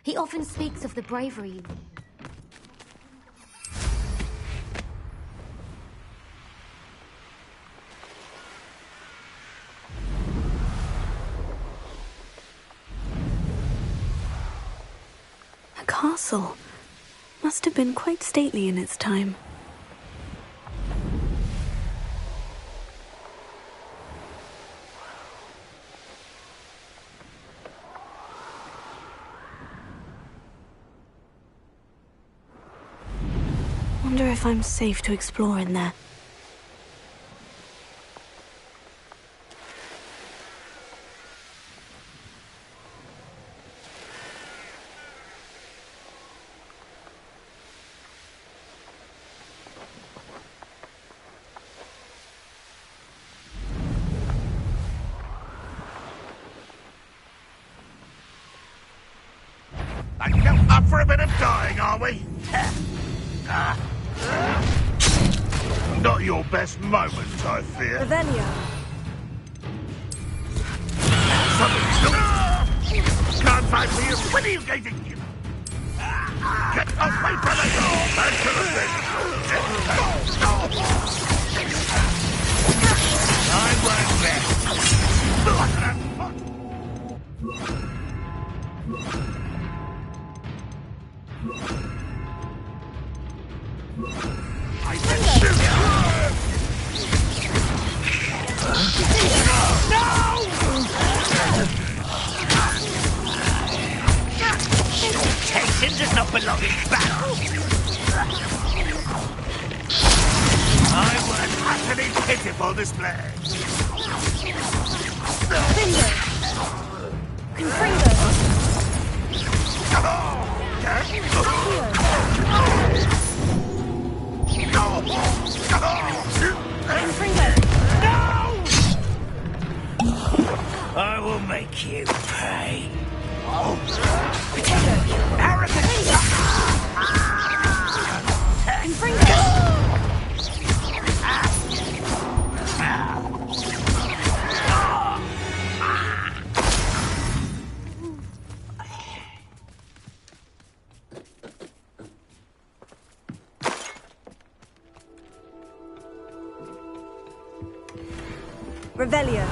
He often speaks of the bravery you... A castle. Must have been quite stately in its time. Wonder if I'm safe to explore in there. Up for a bit of dying, are we? Not your best moment, I fear. Revelio. Can't find me. When are you going to... Get away from the door! Back to the thing! I won't rest. I can shoot you! No! Tension does not belong in battle. I was utterly pitiful display. Finger. Confringo. I will make you pay. Potato. Arrogant! Confringo. Revelio.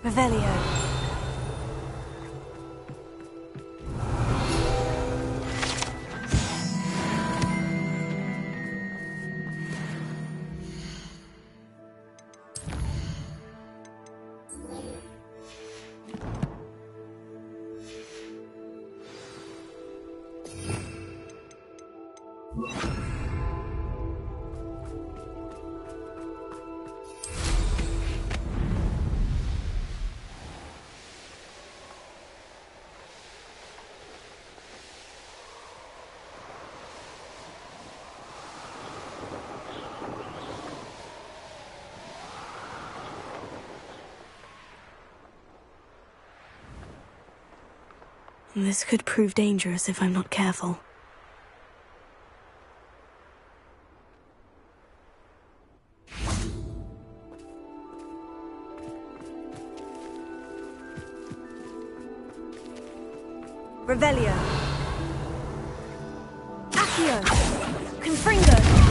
Revelio. This could prove dangerous if I'm not careful. Revelio. Accio. Confringo.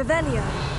Revelio.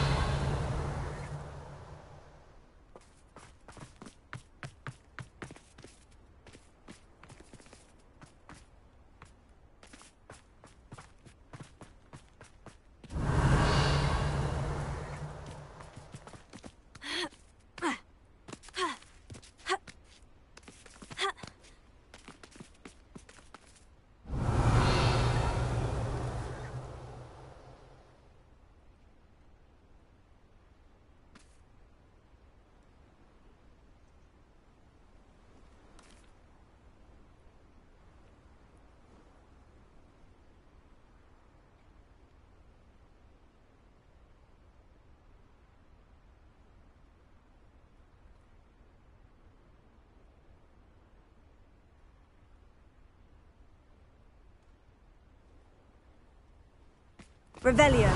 Revelio.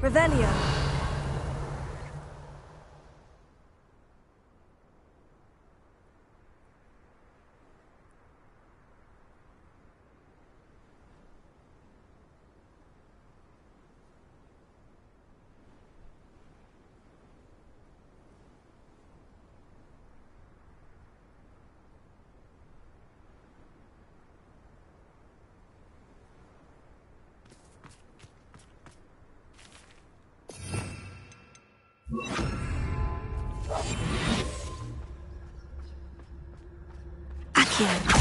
Revelio. Accio.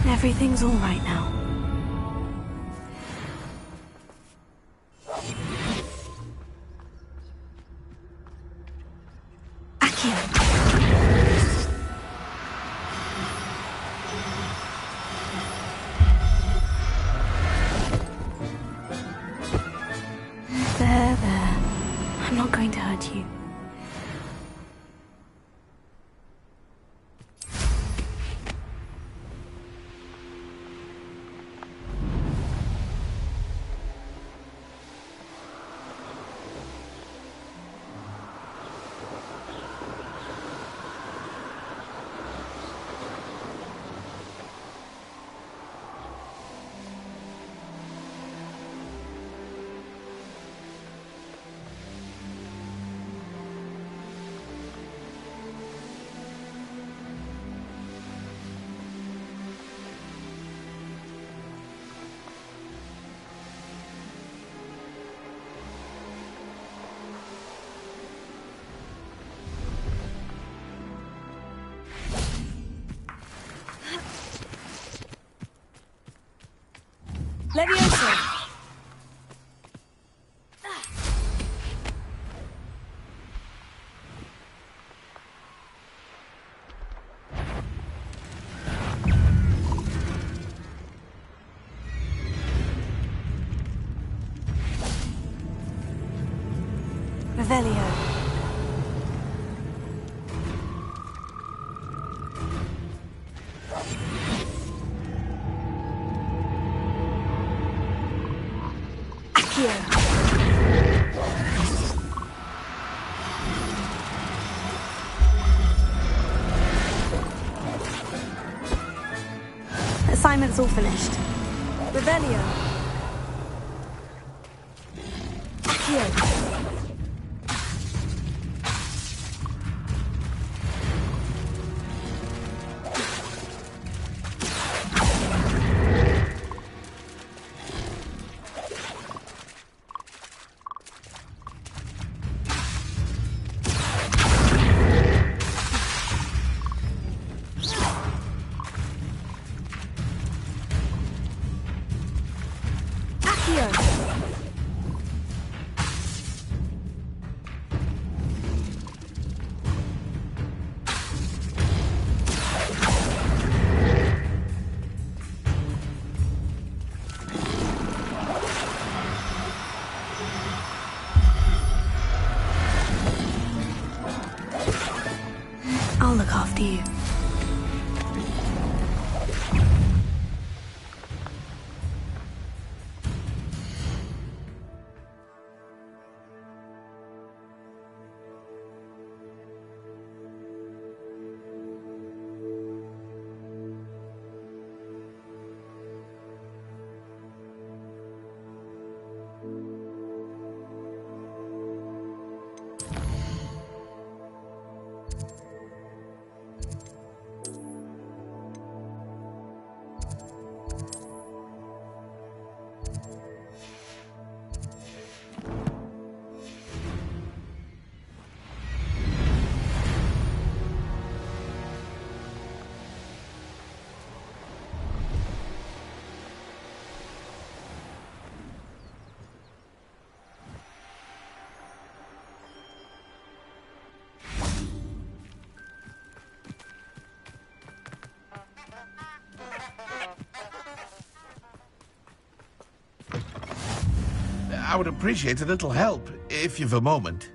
Everything's all right now. Accio. There. I'm not going to hurt you. Leviosa! Revelio. Assignment's all finished. Revelio. Accio. I'll look after you. I would appreciate a little help, if you've a moment.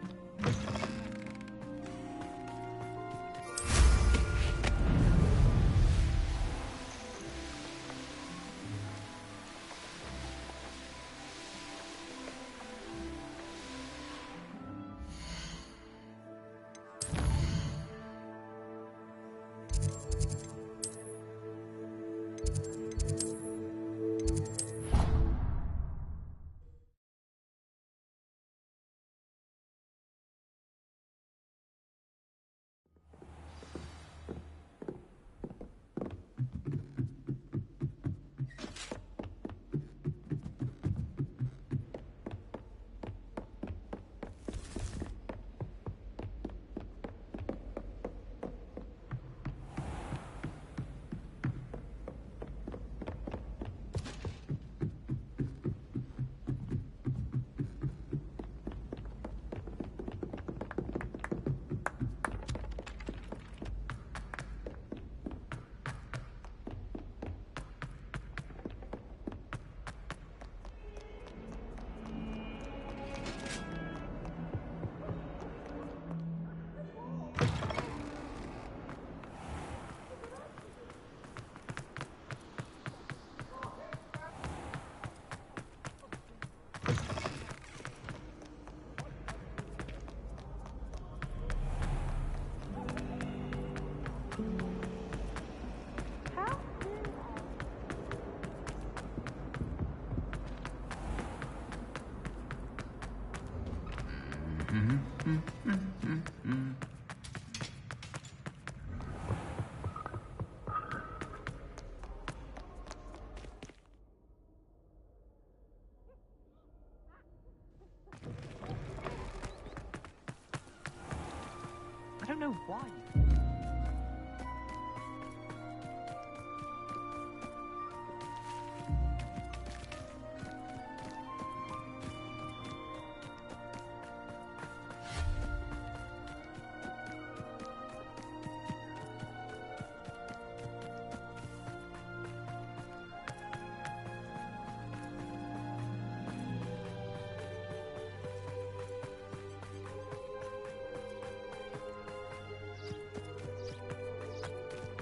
I don't know why.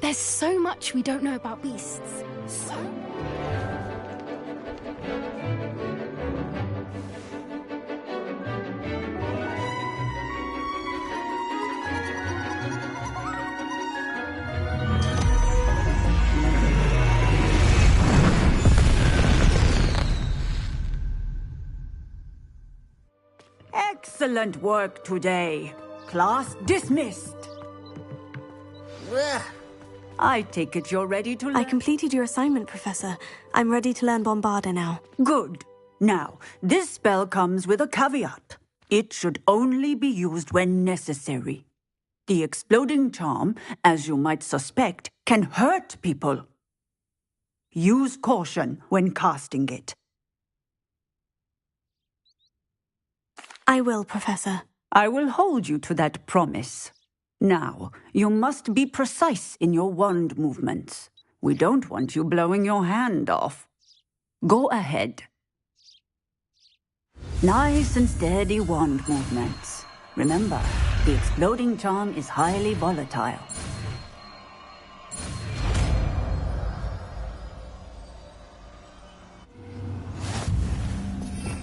There's so much we don't know about beasts. So Excellent work today. Class dismissed. I take it you're ready to learn. I completed your assignment, Professor. I'm ready to learn Bombarda now. Good. Now, this spell comes with a caveat. It should only be used when necessary. The exploding charm, as you might suspect, can hurt people. Use caution when casting it. I will, Professor. I will hold you to that promise. Now, you must be precise in your wand movements. We don't want you blowing your hand off. Go ahead. Nice and steady wand movements. Remember, the exploding charm is highly volatile.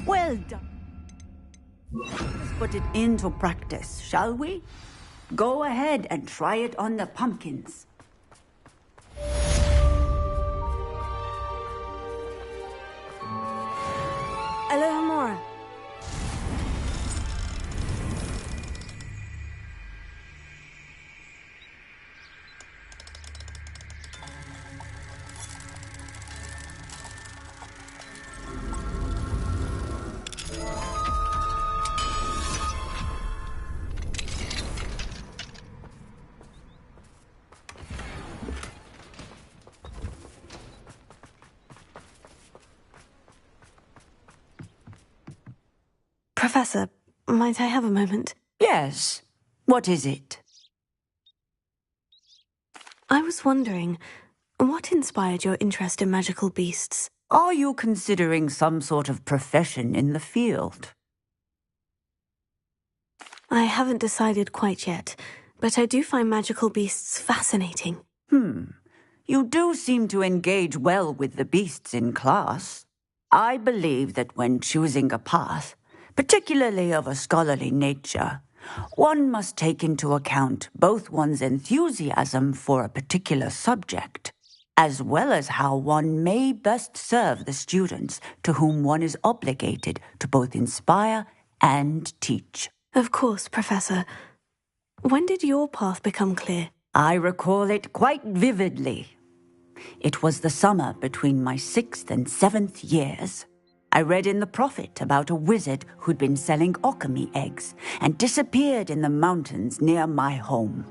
Well done. Let's put it into practice, shall we? Go ahead and try it on the pumpkins. Alohomora. Professor, might I have a moment? Yes. What is it? I was wondering, what inspired your interest in magical beasts? Are you considering some sort of profession in the field? I haven't decided quite yet, but I do find magical beasts fascinating. You do seem to engage well with the beasts in class. I believe that when choosing a path, particularly of a scholarly nature, one must take into account both one's enthusiasm for a particular subject, as well as how one may best serve the students to whom one is obligated to both inspire and teach. Of course, Professor. When did your path become clear? I recall it quite vividly. It was the summer between my 6th and 7th years. I read in the Prophet about a wizard who'd been selling alchemy eggs and disappeared in the mountains near my home.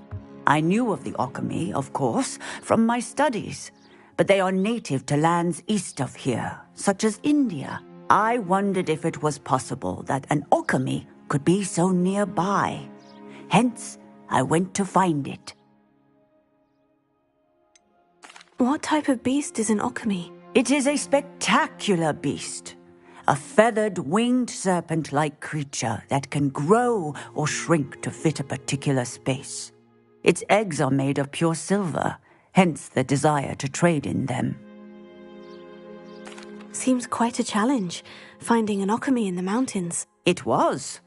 I knew of the alchemy, of course, from my studies, but they are native to lands east of here, such as India. I wondered if it was possible that an alchemy could be so nearby. Hence, I went to find it. What type of beast is an alchemy? It is a spectacular beast. A feathered, winged serpent-like creature that can grow or shrink to fit a particular space. Its eggs are made of pure silver, hence the desire to trade in them. Seems quite a challenge, finding an alchemy in the mountains. It was.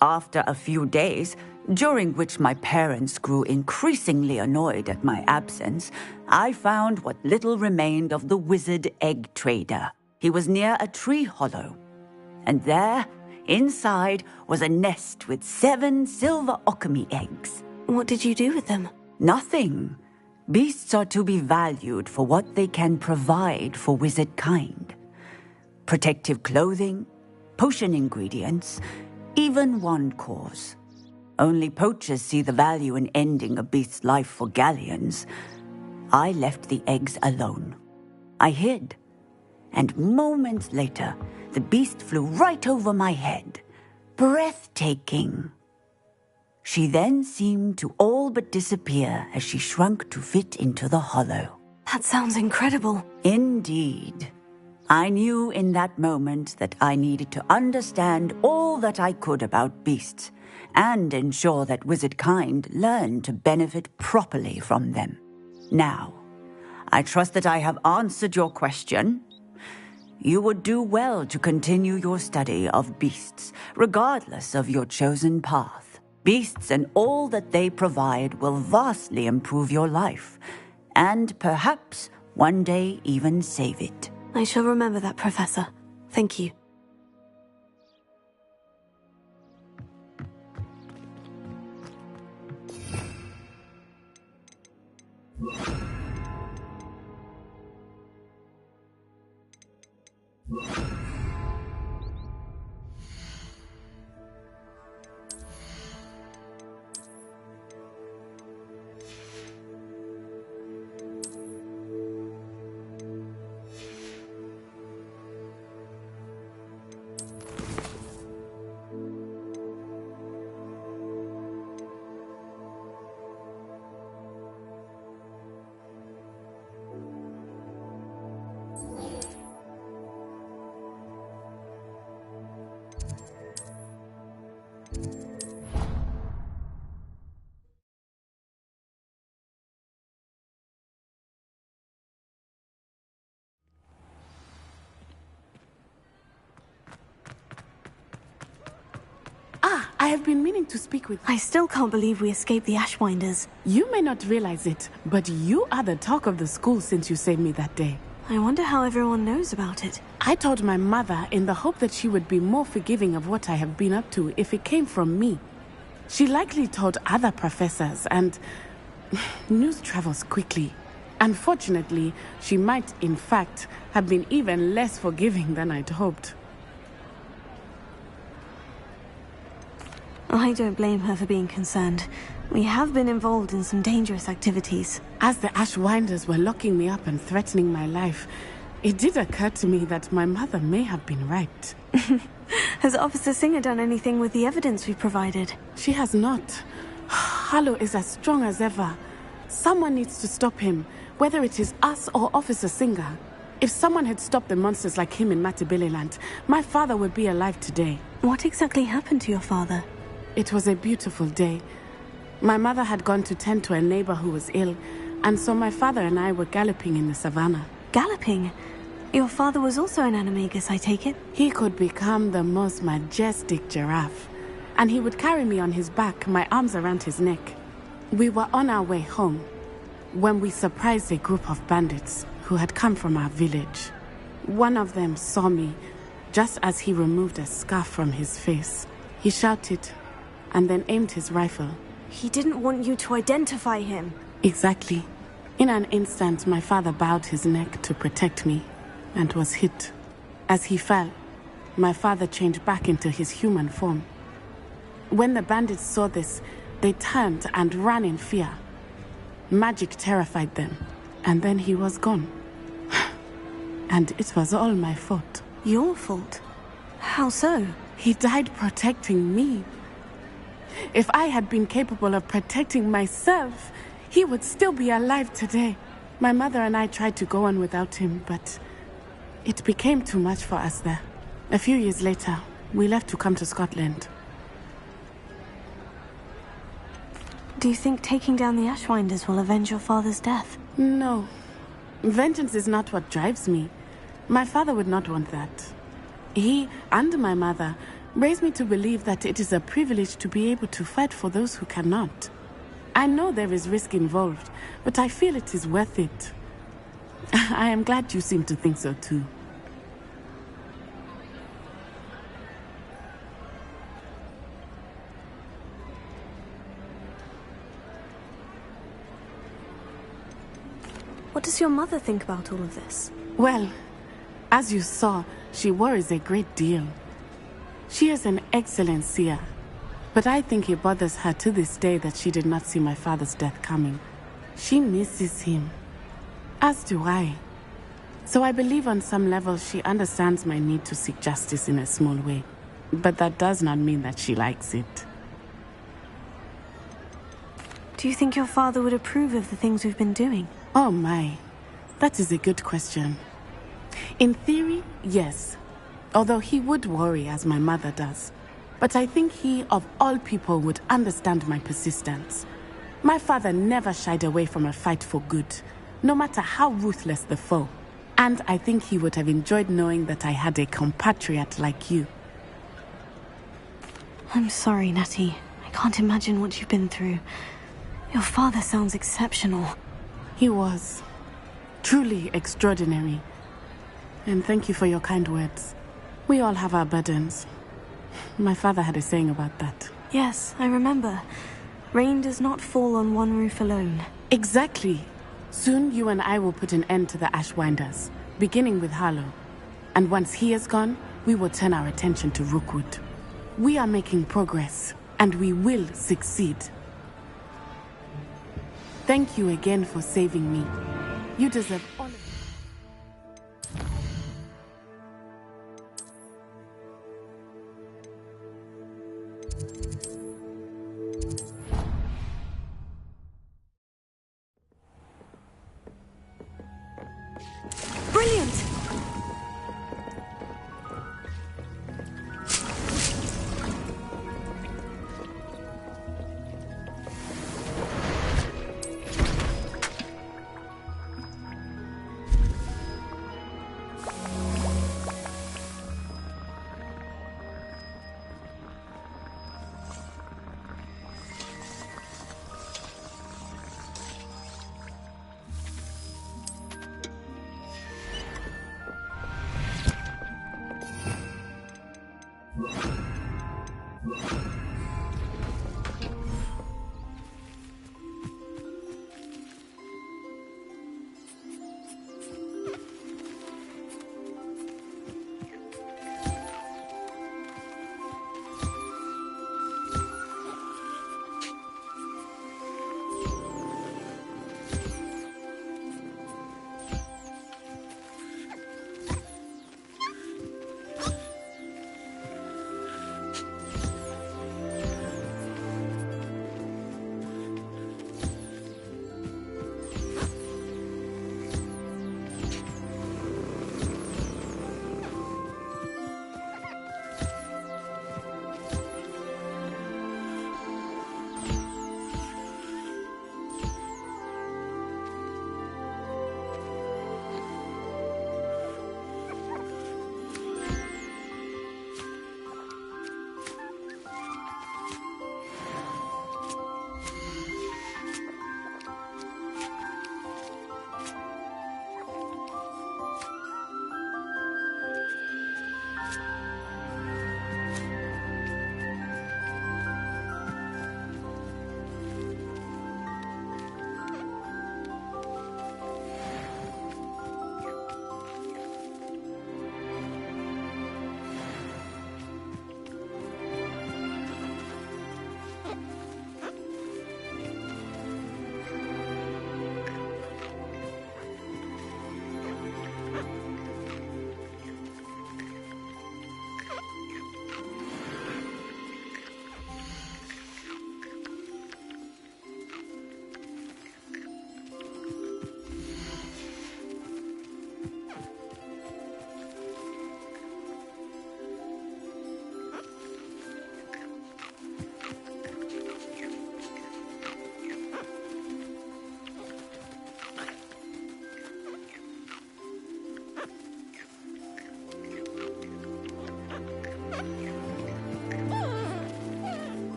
After a few days, during which my parents grew increasingly annoyed at my absence, I found what little remained of the wizard egg trader. He was near a tree hollow, and there Inside was a nest with 7 silver okami eggs. What did you do with them? Nothing. Beasts are to be valued for what they can provide for wizard kind. Protective clothing, potion ingredients, even wand cores. Only poachers see the value in ending a beast's life for galleons. I left the eggs alone. I hid. And moments later, the beast flew right over my head. Breathtaking. She then seemed to all but disappear as she shrunk to fit into the hollow. That sounds incredible. Indeed. I knew in that moment that I needed to understand all that I could about beasts and ensure that wizard kind learned to benefit properly from them. Now, I trust that I have answered your question. You would do well to continue your study of beasts, regardless of your chosen path. Beasts and all that they provide will vastly improve your life, and perhaps one day even save it. I shall remember that, Professor. Thank you. I have been meaning to speak with you. I still can't believe we escaped the Ashwinders. You may not realize it, but you are the talk of the school since you saved me that day. I wonder how everyone knows about it. I told my mother in the hope that she would be more forgiving of what I have been up to if it came from me. She likely told other professors, and news travels quickly. Unfortunately, she might, in fact, have been even less forgiving than I'd hoped. I don't blame her for being concerned. We have been involved in some dangerous activities. As the Ashwinders were locking me up and threatening my life, it did occur to me that my mother may have been right. Has Officer Singer done anything with the evidence we provided? She has not. Harlow is as strong as ever. Someone needs to stop him, whether it is us or Officer Singer. If someone had stopped the monsters like him in Matabeleland, my father would be alive today. What exactly happened to your father? It was a beautiful day. My mother had gone to tend to a neighbor who was ill, and so my father and I were galloping in the savannah. Galloping? Your father was also an animagus, I take it? He could become the most majestic giraffe, and he would carry me on his back, my arms around his neck. We were on our way home when we surprised a group of bandits who had come from our village. One of them saw me just as he removed a scarf from his face. He shouted and then aimed his rifle. He didn't want you to identify him. Exactly. In an instant, my father bowed his neck to protect me and was hit. As he fell, my father changed back into his human form. When the bandits saw this, they turned and ran in fear. Magic terrified them, and then he was gone. And it was all my fault. Your fault? How so? He died protecting me. If I had been capable of protecting myself, he would still be alive today. My mother and I tried to go on without him, but it became too much for us there. A few years later, we left to come to Scotland. Do you think taking down the Ashwinders will avenge your father's death? No. Vengeance is not what drives me. My father would not want that. He and my mother raised me to believe that it is a privilege to be able to fight for those who cannot. I know there is risk involved, but I feel it is worth it. I am glad you seem to think so too. What does your mother think about all of this? Well, as you saw, she worries a great deal. She is an excellent seer, but I think it bothers her to this day that she did not see my father's death coming. She misses him, as do I. So I believe on some level she understands my need to seek justice in a small way, but that does not mean that she likes it. Do you think your father would approve of the things we've been doing? Oh my, that is a good question. In theory, yes. Although he would worry as my mother does. But I think he, of all people, would understand my persistence. My father never shied away from a fight for good, no matter how ruthless the foe. And I think he would have enjoyed knowing that I had a compatriot like you. I'm sorry, Natty. I can't imagine what you've been through. Your father sounds exceptional. He was. Truly extraordinary. And thank you for your kind words. We all have our burdens. My father had a saying about that. Yes, I remember. Rain does not fall on one roof alone. Exactly. Soon you and I will put an end to the Ashwinders, beginning with Harlow. And once he is gone, we will turn our attention to Rookwood. We are making progress, and we will succeed. Thank you again for saving me. You deserve all of it. Brilliant!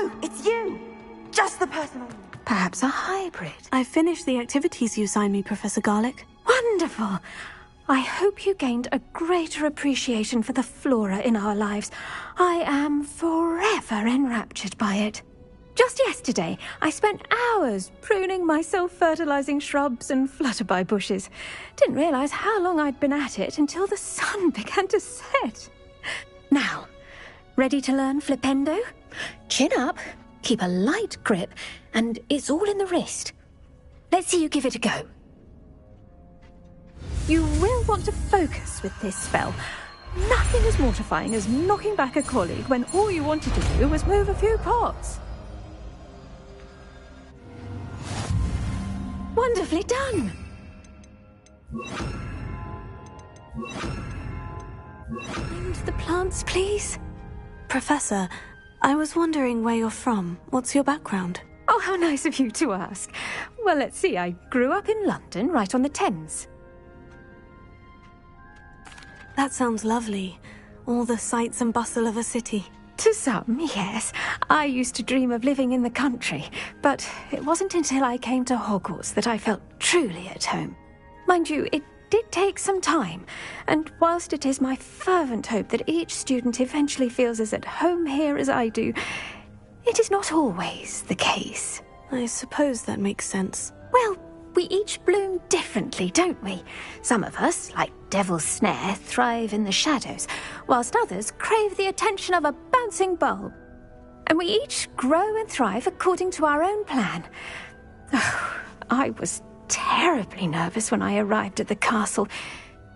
Oh, it's you! Just the person I need. Perhaps a hybrid. I finished the activities you assigned me, Professor Garlick. Wonderful. I hope you gained a greater appreciation for the flora in our lives. I am forever enraptured by it. Just yesterday, I spent hours pruning my self-fertilizing shrubs and flutterby bushes. Didn't realize how long I'd been at it until the sun began to set. Now, ready to learn flipendo? Chin up, keep a light grip, and it's all in the wrist. Let's see you give it a go. You will want to focus with this spell. Nothing as mortifying as knocking back a colleague when all you wanted to do was move a few pots. Wonderfully done! And the plants, please? Professor, I was wondering where you're from. What's your background? Oh, how nice of you to ask. Well, let's see, I grew up in London, right on the Thames. That sounds lovely. All the sights and bustle of a city. To some, yes. I used to dream of living in the country, but it wasn't until I came to Hogwarts that I felt truly at home. Mind you, it did take some time, and whilst it is my fervent hope that each student eventually feels as at home here as I do, it is not always the case. I suppose that makes sense. Well, we each bloom differently, don't we? Some of us, like Devil's Snare, thrive in the shadows, whilst others crave the attention of a bouncing bulb. And we each grow and thrive according to our own plan. Oh, I was terribly nervous when I arrived at the castle.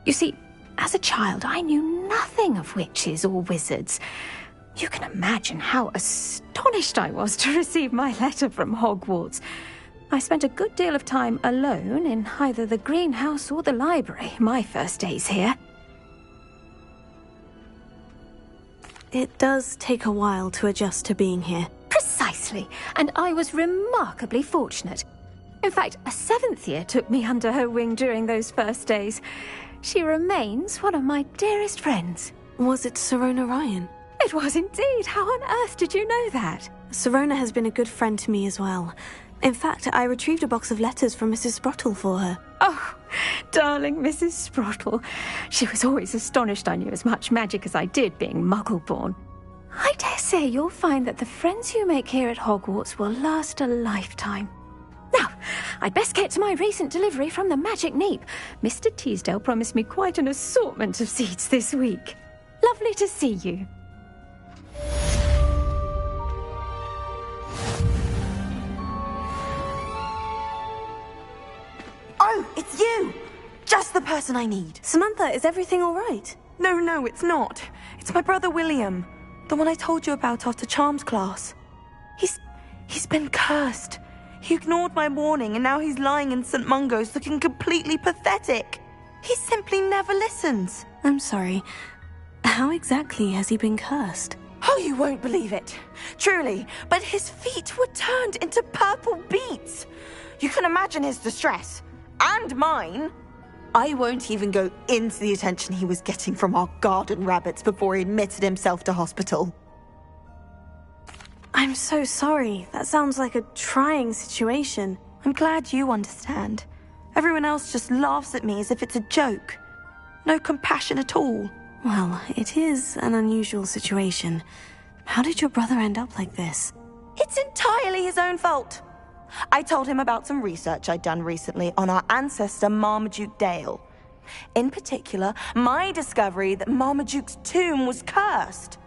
You see, as a child, I knew nothing of witches or wizards. You can imagine how astonished I was to receive my letter from Hogwarts. I spent a good deal of time alone in either the greenhouse or the library my first days here. It does take a while to adjust to being here. Precisely, and I was remarkably fortunate. In fact, a 7th year took me under her wing during those first days. She remains one of my dearest friends. Was it Sirona Ryan? It was indeed. How on earth did you know that? Sirona has been a good friend to me as well. In fact, I retrieved a box of letters from Mrs. Sprottle for her. Oh, darling Mrs. Sprottle. She was always astonished I knew as much magic as I did, being Muggle-born. I dare say you'll find that the friends you make here at Hogwarts will last a lifetime. Now, I'd best get to my recent delivery from the Magic Neep. Mr. Teasdale promised me quite an assortment of seeds this week. Lovely to see you. Oh, it's you! Just the person I need. Samantha, is everything all right? No, it's not. It's my brother William. The one I told you about after Charms class. He's been cursed. He ignored my warning and now he's lying in St. Mungo's looking completely pathetic. He simply never listens. I'm sorry. How exactly has he been cursed? Oh, you won't believe it. Truly, but his feet were turned into purple beets. You can imagine his distress. And mine. I won't even go into the attention he was getting from our garden rabbits before he admitted himself to hospital. I'm so sorry. That sounds like a trying situation. I'm glad you understand. Everyone else just laughs at me as if it's a joke. No compassion at all. Well, it is an unusual situation. How did your brother end up like this? It's entirely his own fault. I told him about some research I'd done recently on our ancestor Marmaduke Dale. In particular, my discovery that Marmaduke's tomb was cursed.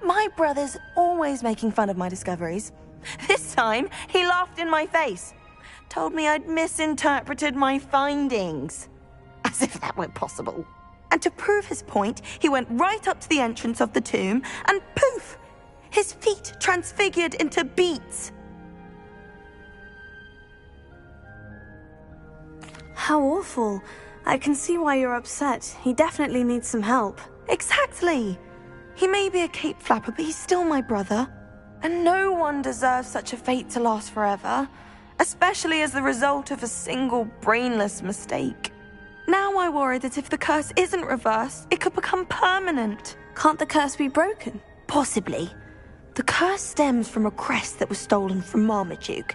My brother's always making fun of my discoveries. This time, he laughed in my face. Told me I'd misinterpreted my findings. As if that were possible. And to prove his point, he went right up to the entrance of the tomb and poof! His feet transfigured into beets. How awful. I can see why you're upset. He definitely needs some help. Exactly. He may be a cape flapper, but he's still my brother. And no one deserves such a fate to last forever, especially as the result of a single brainless mistake. Now I worry that if the curse isn't reversed, it could become permanent. Can't the curse be broken? Possibly. The curse stems from a crest that was stolen from Marmaduke.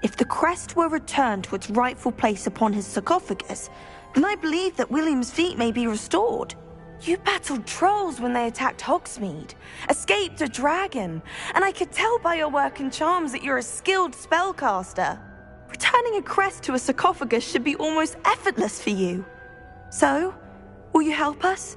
If the crest were returned to its rightful place upon his sarcophagus, then I believe that William's feet may be restored. You battled trolls when they attacked Hogsmeade, escaped a dragon, and I could tell by your work and charms that you're a skilled spellcaster. Returning a crest to a sarcophagus should be almost effortless for you. So, will you help us?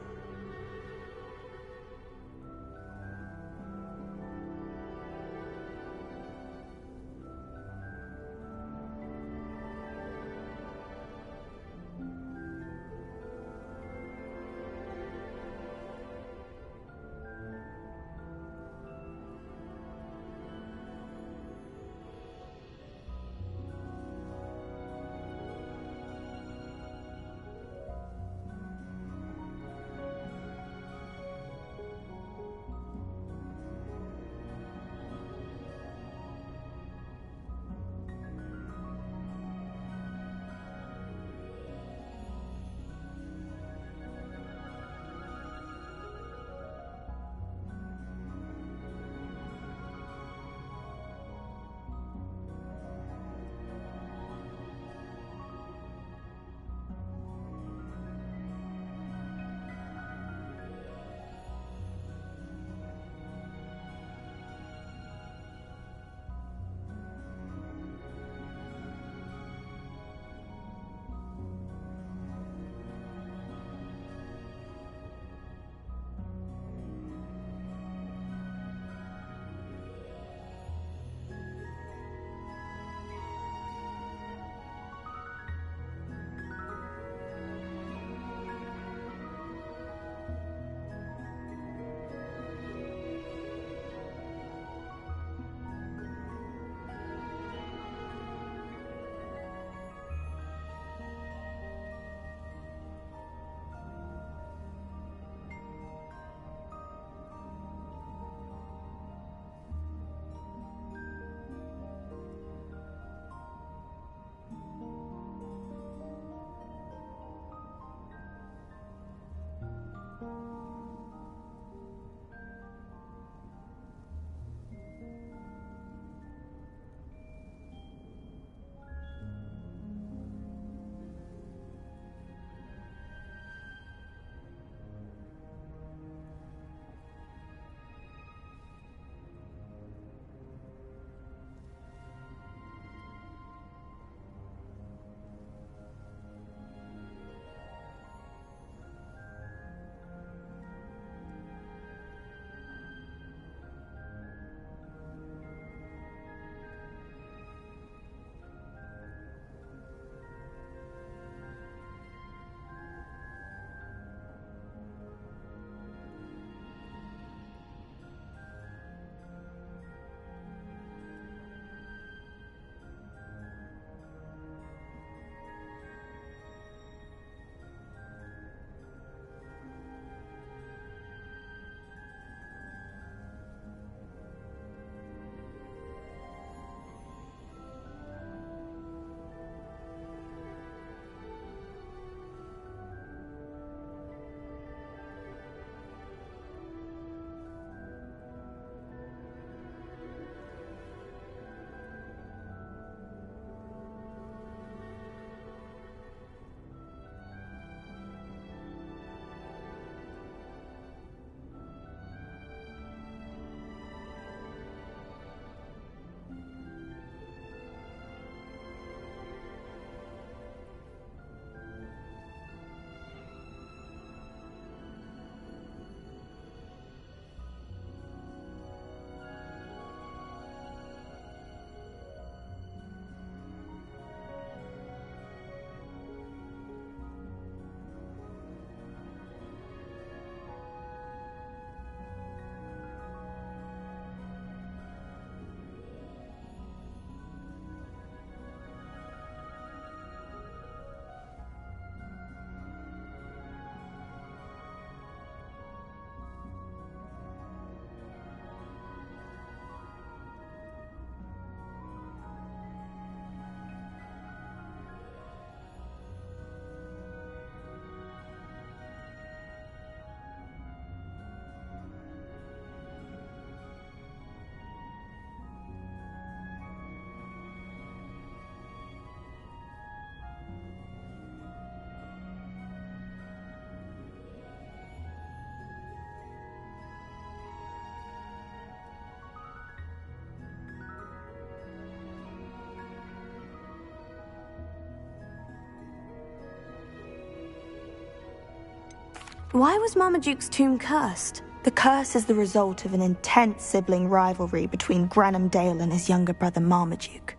Why was Marmaduke's tomb cursed? The curse is the result of an intense sibling rivalry between Granham Dale and his younger brother Marmaduke.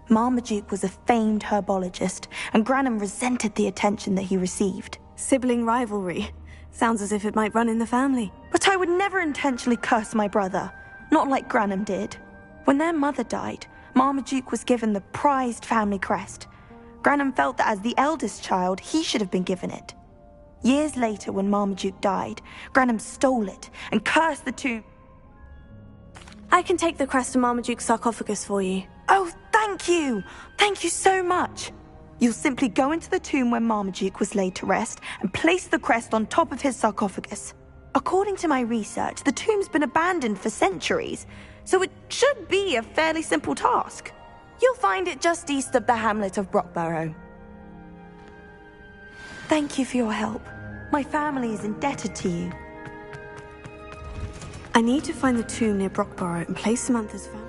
Marmaduke was a famed herbologist, and Granham resented the attention that he received. Sibling rivalry. Sounds as if it might run in the family. But I would never intentionally curse my brother, not like Granham did. When their mother died, Marmaduke was given the prized family crest. Granham felt that as the eldest child, he should have been given it. Years later, when Marmaduke died, Granham stole it and cursed the tomb. I can take the crest to Marmaduke's sarcophagus for you. Oh, thank you! Thank you so much! You'll simply go into the tomb where Marmaduke was laid to rest and place the crest on top of his sarcophagus. According to my research, the tomb's been abandoned for centuries, so it should be a fairly simple task. You'll find it just east of the hamlet of Brockborough. Thank you for your help. My family is indebted to you. I need to find the tomb near Brockborough and place Samantha's family.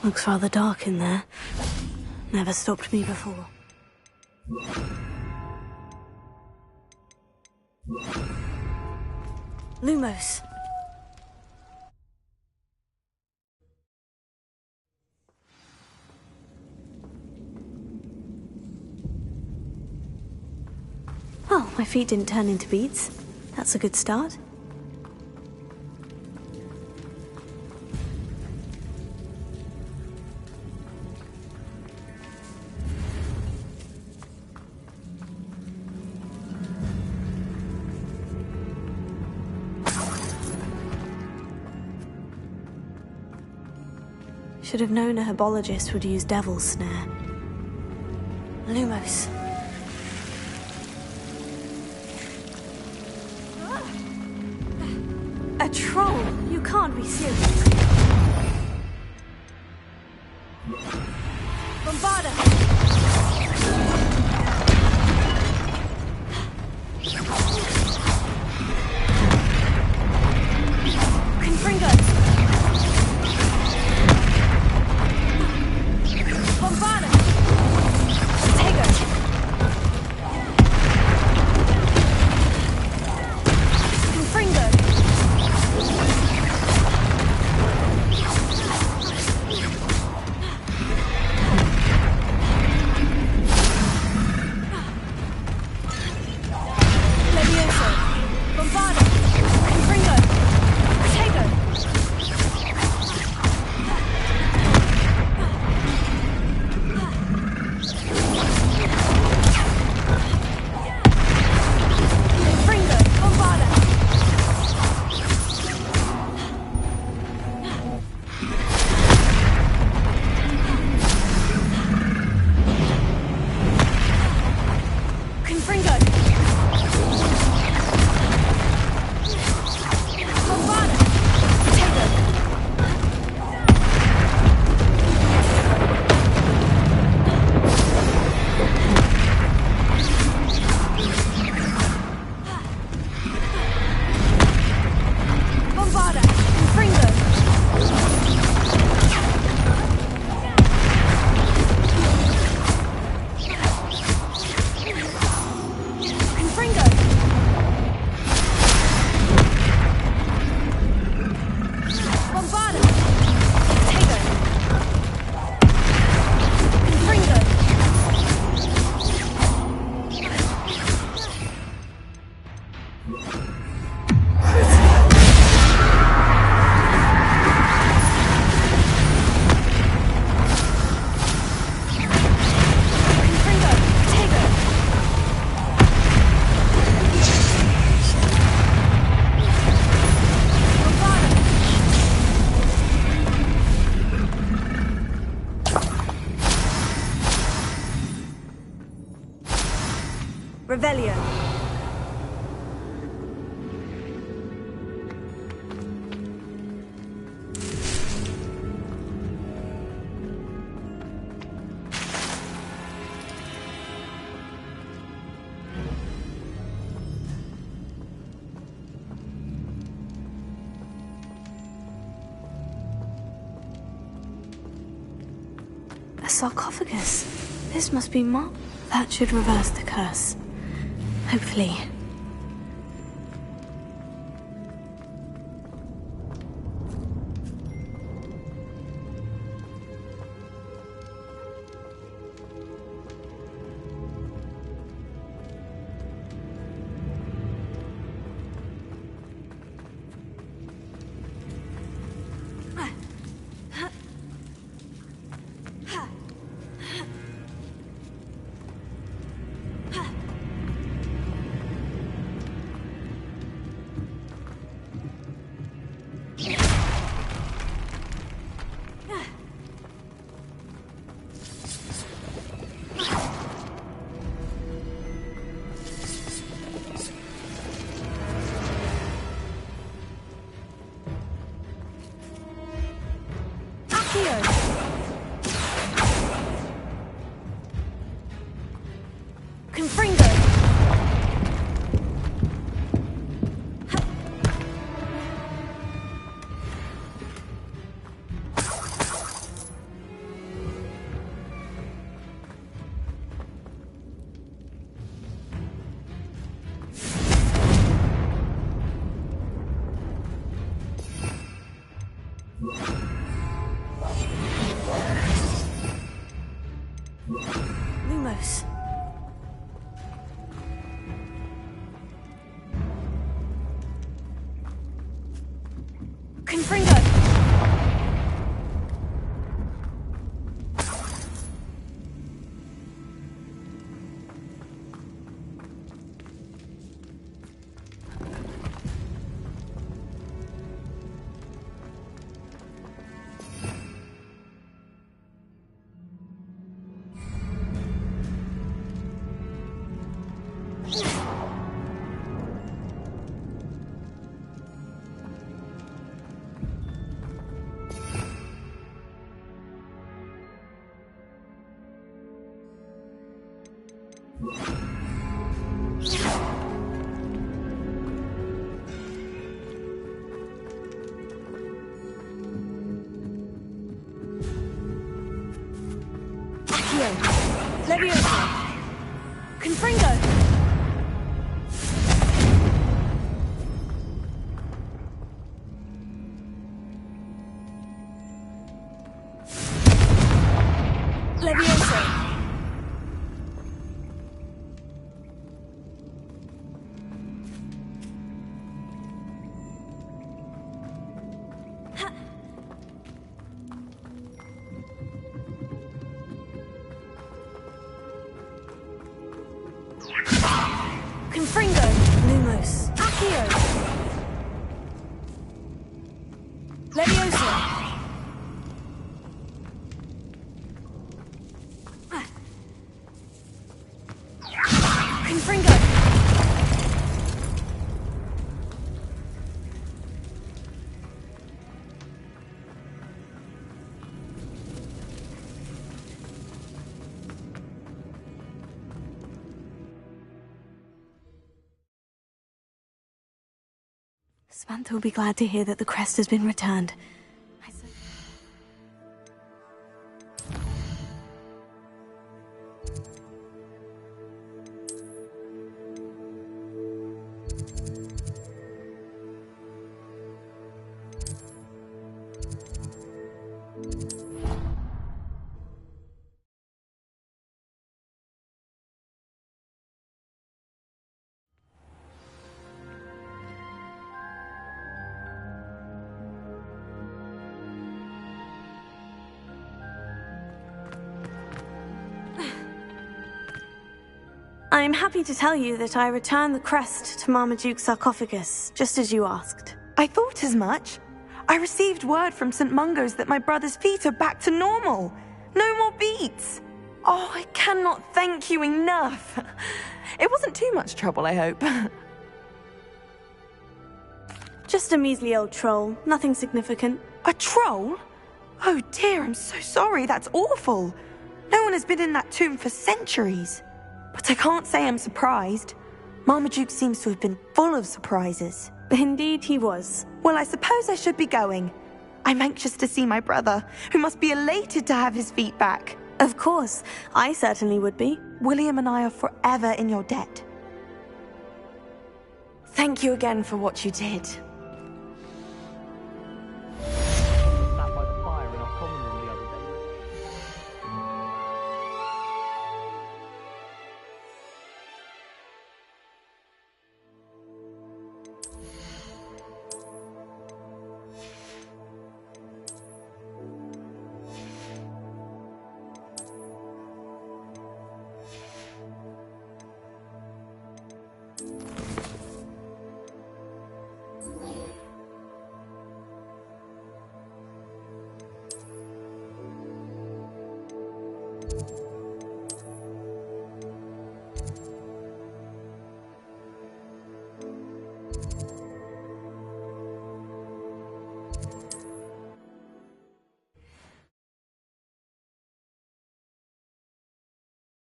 Looks rather dark in there. Never stopped me before. Lumos. Well, my feet didn't turn into beads. That's a good start. Should have known a herbologist would use devil's snare. Lumos. A troll? You can't be serious. Bombarda! Confringo! Bombarda! Tego! Confringo! Revelio. A sarcophagus. This must be that should reverse the curse. Hopefully. Lumos. Confringo. Confringo. Lumos. Accio. Leviosa. Confringo. Samantha will be glad to hear that the crest has been returned. I'm happy to tell you that I returned the crest to Marmaduke's sarcophagus, just as you asked. I thought as much. I received word from St. Mungo's that my brother's feet are back to normal. No more beats. Oh, I cannot thank you enough. It wasn't too much trouble, I hope. Just a measly old troll, nothing significant. A troll? Oh dear, I'm so sorry, that's awful. No one has been in that tomb for centuries. But I can't say I'm surprised. Marmaduke seems to have been full of surprises. Indeed he was. Well, I suppose I should be going. I'm anxious to see my brother, who must be elated to have his feet back. Of course, I certainly would be. William and I are forever in your debt. Thank you again for what you did. Sat by the fire in our common room the other day.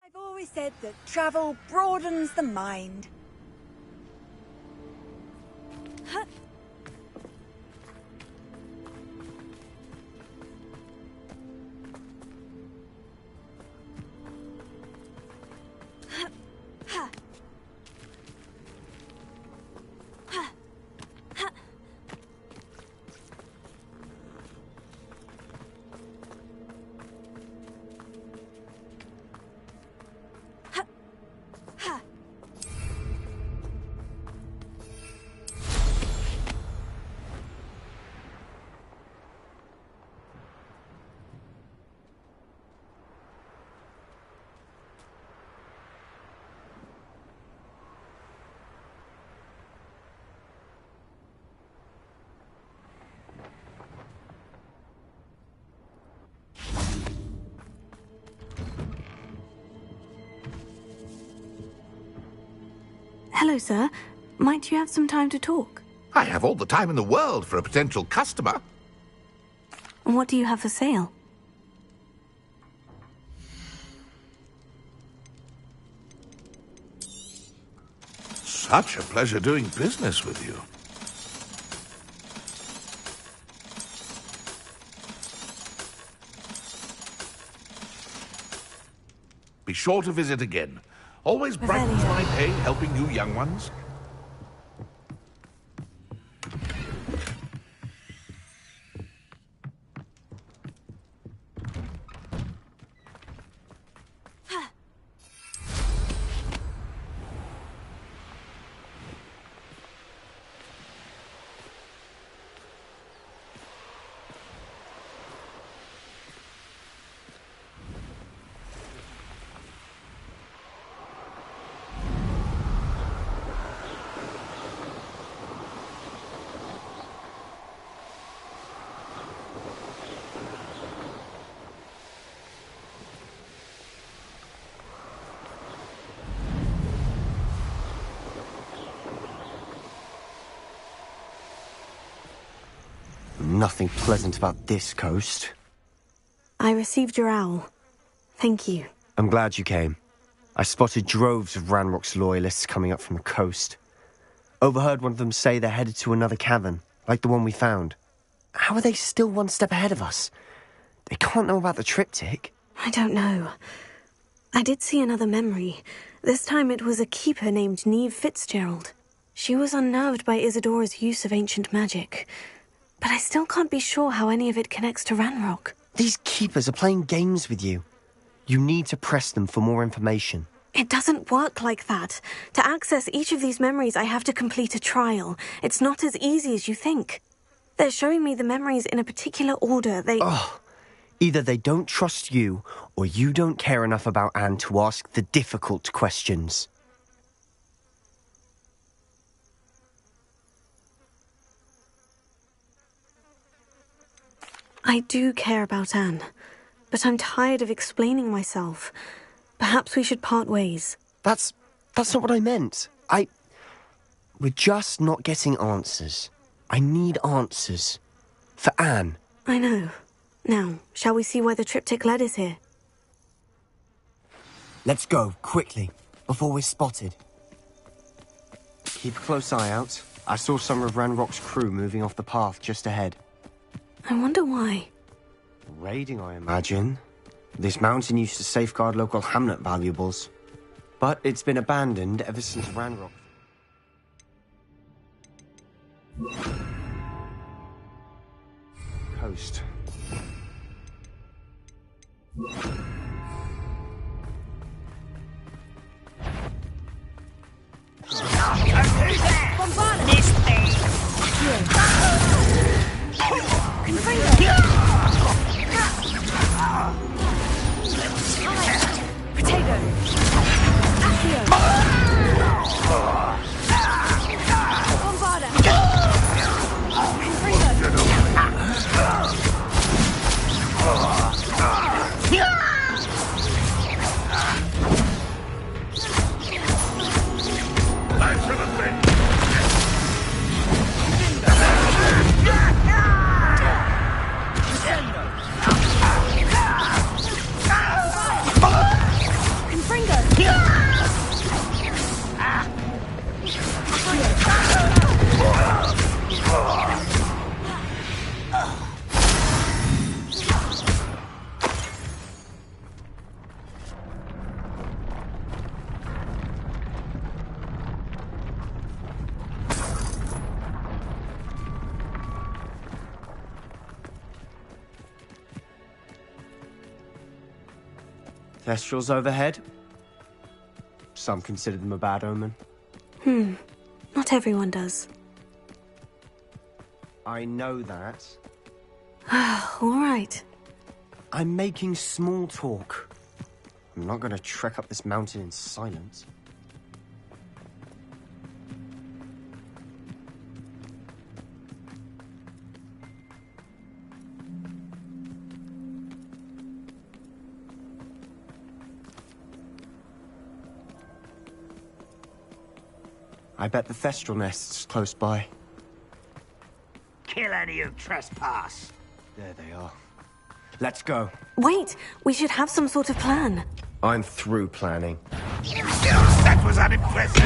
I've always said that travel broadens the mind. Hello, sir. Might you have some time to talk? I have all the time in the world for a potential customer. What do you have for sale? Such a pleasure doing business with you. Be sure to visit again. Always brightens my day helping you young ones. Nothing pleasant about this coast. I received your owl. Thank you. I'm glad you came. I spotted droves of Ranrock's loyalists coming up from the coast. Overheard one of them say they're headed to another cavern, like the one we found. How are they still one step ahead of us? They can't know about the triptych. I don't know. I did see another memory. This time it was a keeper named Neve Fitzgerald. She was unnerved by Isadora's use of ancient magic. But I still can't be sure how any of it connects to Ranrock. These keepers are playing games with you. You need to press them for more information. It doesn't work like that. To access each of these memories, I have to complete a trial. It's not as easy as you think. They're showing me the memories in a particular order. Either they don't trust you, or you don't care enough about Anne to ask the difficult questions. I do care about Anne, but I'm tired of explaining myself. Perhaps we should part ways. That's not what I meant. We're just not getting answers. I need answers. For Anne. I know. Now, shall we see where the triptych led us here? Let's go, quickly, before we're spotted. Keep a close eye out. I saw some of Ranrock's crew moving off the path just ahead. I wonder why. Raiding, I imagine. This mountain used to safeguard local hamlet valuables. But it's been abandoned ever since Ranrock... Coast. Thestrals overhead. Some consider them a bad omen. Not everyone does. I know that. All right. I'm making small talk. I'm not going to trek up this mountain in silence. I bet the Thestral nest's close by. Kill any who trespass. There they are. Let's go. Wait, we should have some sort of plan. I'm through planning. That was unimpressive.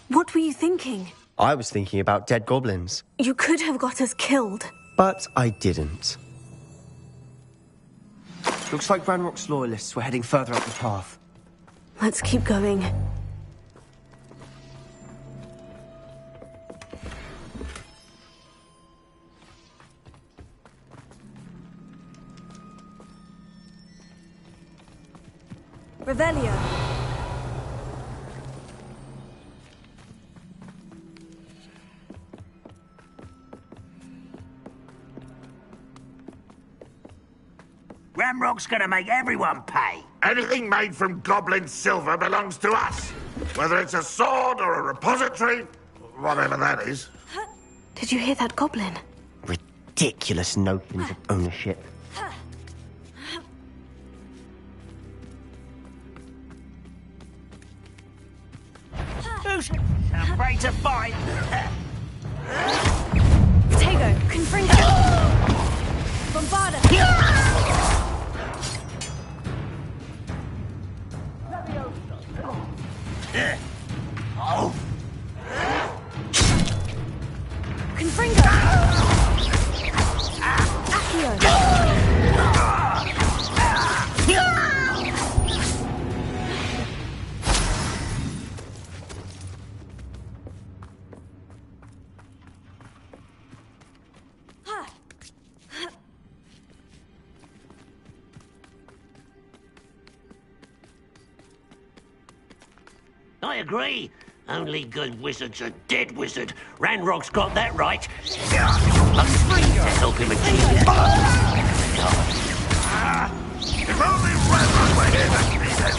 What were you thinking? I was thinking about dead goblins. You could have got us killed. But I didn't. Looks like Ranrock's loyalists were heading further up the path. Let's keep going. Revelio. Ranrock's gonna make everyone pay. Anything made from goblin silver belongs to us. Whether it's a sword or a repository, whatever that is. Did you hear that goblin? Ridiculous notions of ownership. Who's afraid to fight? Potato, I agree. Only good wizards are dead wizard. Ranrock's got that right. Must be to help him achieve it. If only Ranrock were here to see this.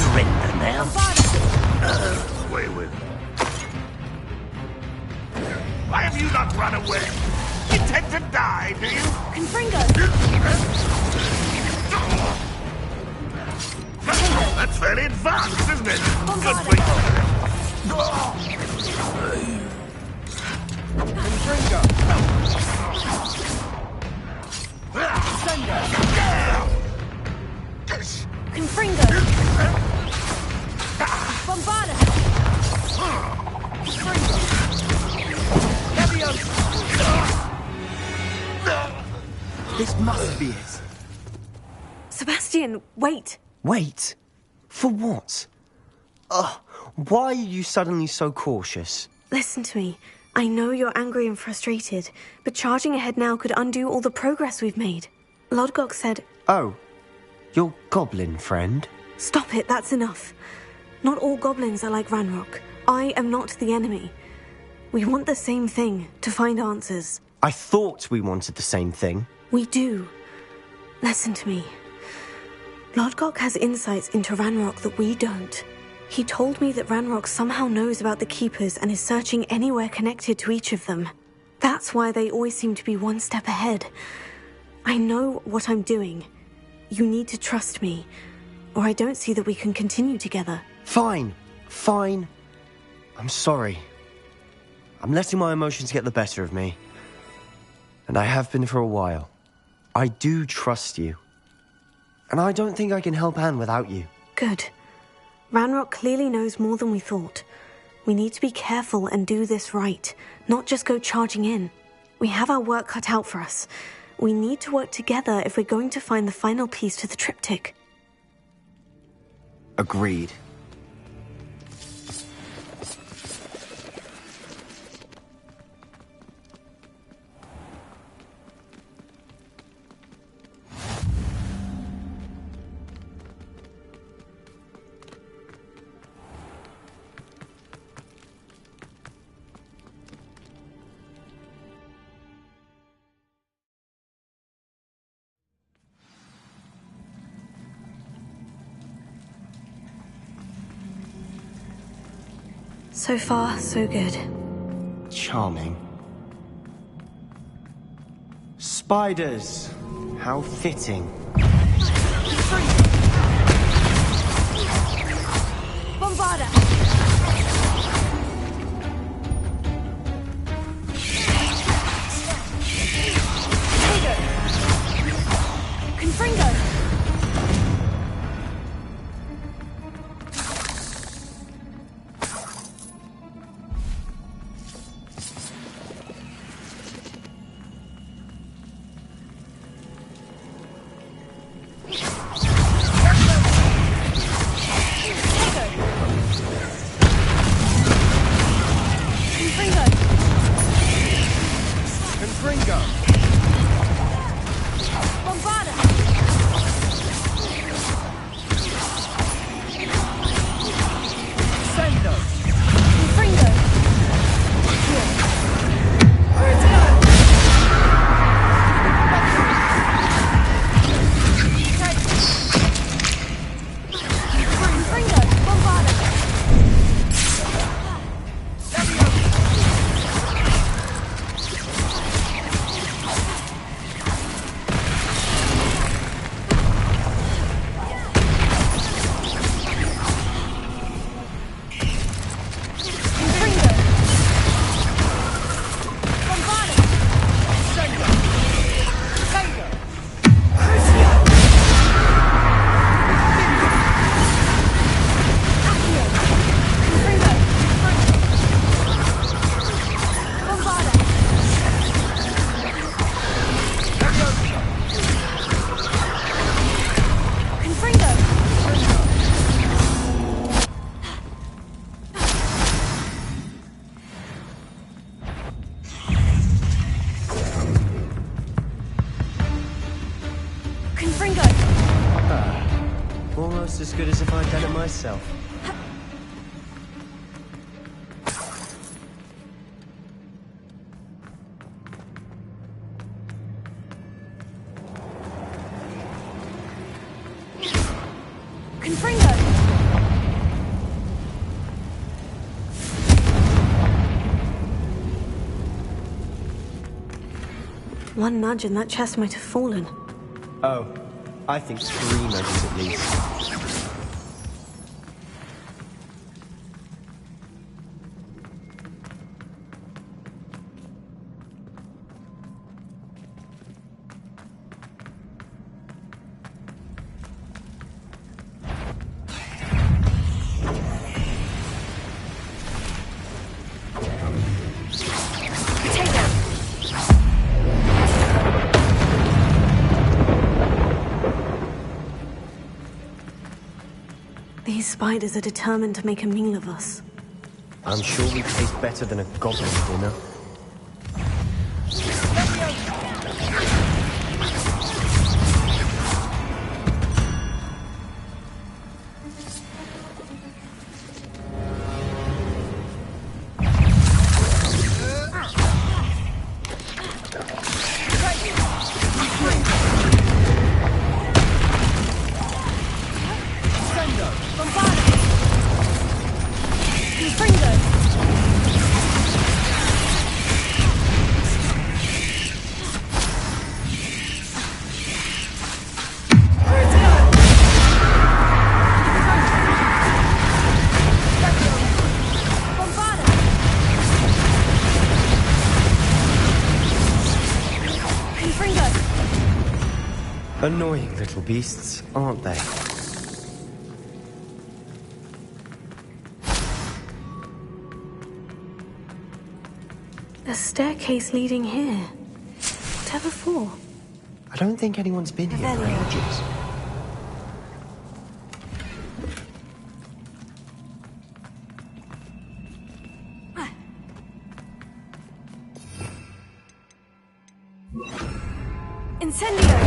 Surrender now. Away with. Why have you not run away? Intend to die, do you? Confringo! That's fairly advanced, isn't it? Good for you. Confringo! Confringo! Bombarda! Confringo! Leviosa! This must be it. Sebastian, wait. Wait? For what? Why are you suddenly so cautious? Listen to me. I know you're angry and frustrated, but charging ahead now could undo all the progress we've made. Lodgok said... Oh, your goblin friend? Stop it, that's enough. Not all goblins are like Ranrock. I am not the enemy. We want the same thing, to find answers. I thought we wanted the same thing. We do. Listen to me. Lodgok has insights into Ranrock that we don't. He told me that Ranrock somehow knows about the Keepers and is searching anywhere connected to each of them. That's why they always seem to be one step ahead. I know what I'm doing. You need to trust me, or I don't see that we can continue together. Fine. I'm sorry. I'm letting my emotions get the better of me. And I have been for a while. I do trust you. And I don't think I can help Anne without you. Good. Ranrock clearly knows more than we thought. We need to be careful and do this right, not just go charging in. We have our work cut out for us. We need to work together if we're going to find the final piece to the triptych. Agreed. So far, so good. Charming. Spiders! How fitting. Bombarda! Confringo! myself. Confringo! One nudge and that chest might have fallen. Oh, I think 3 nudges at least. These spiders are determined to make a meal of us. I'm sure we taste better than a goblin dinner. Annoying little beasts, aren't they? A staircase leading here. Whatever for? I don't think anyone's been here for ages. Incendio!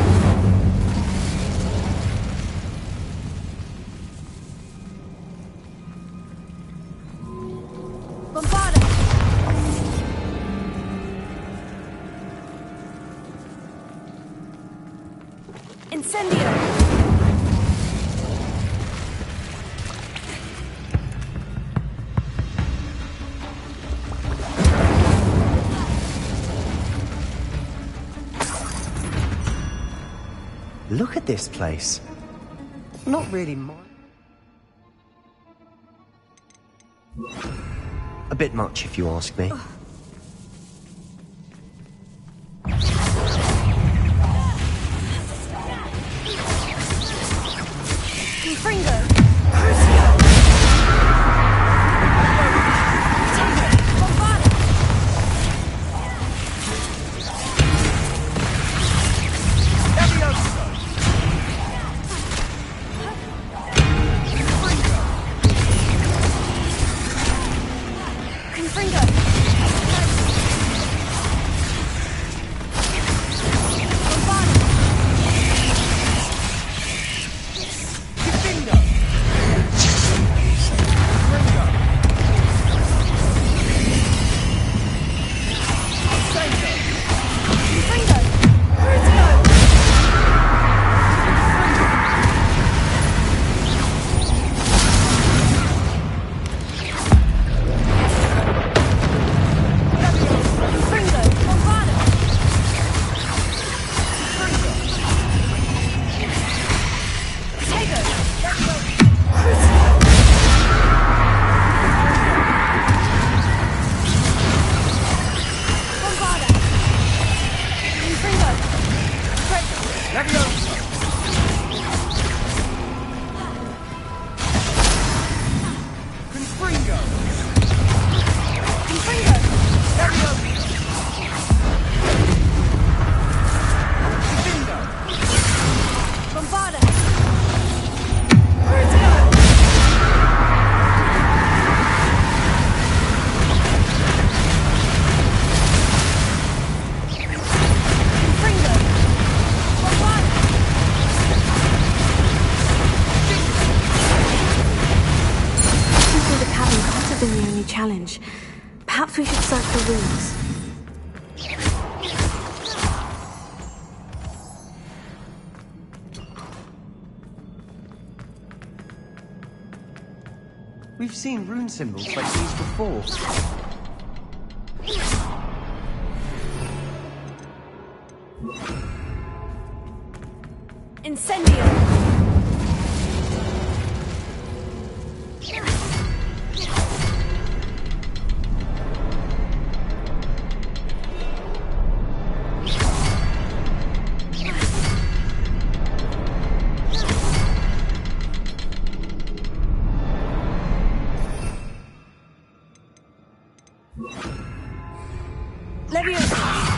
Look at this place. Not really mine. A bit much, if you ask me. Confringo! challenge. Perhaps we should search for runes. We've seen rune symbols like these before. Incendio! Leviosa!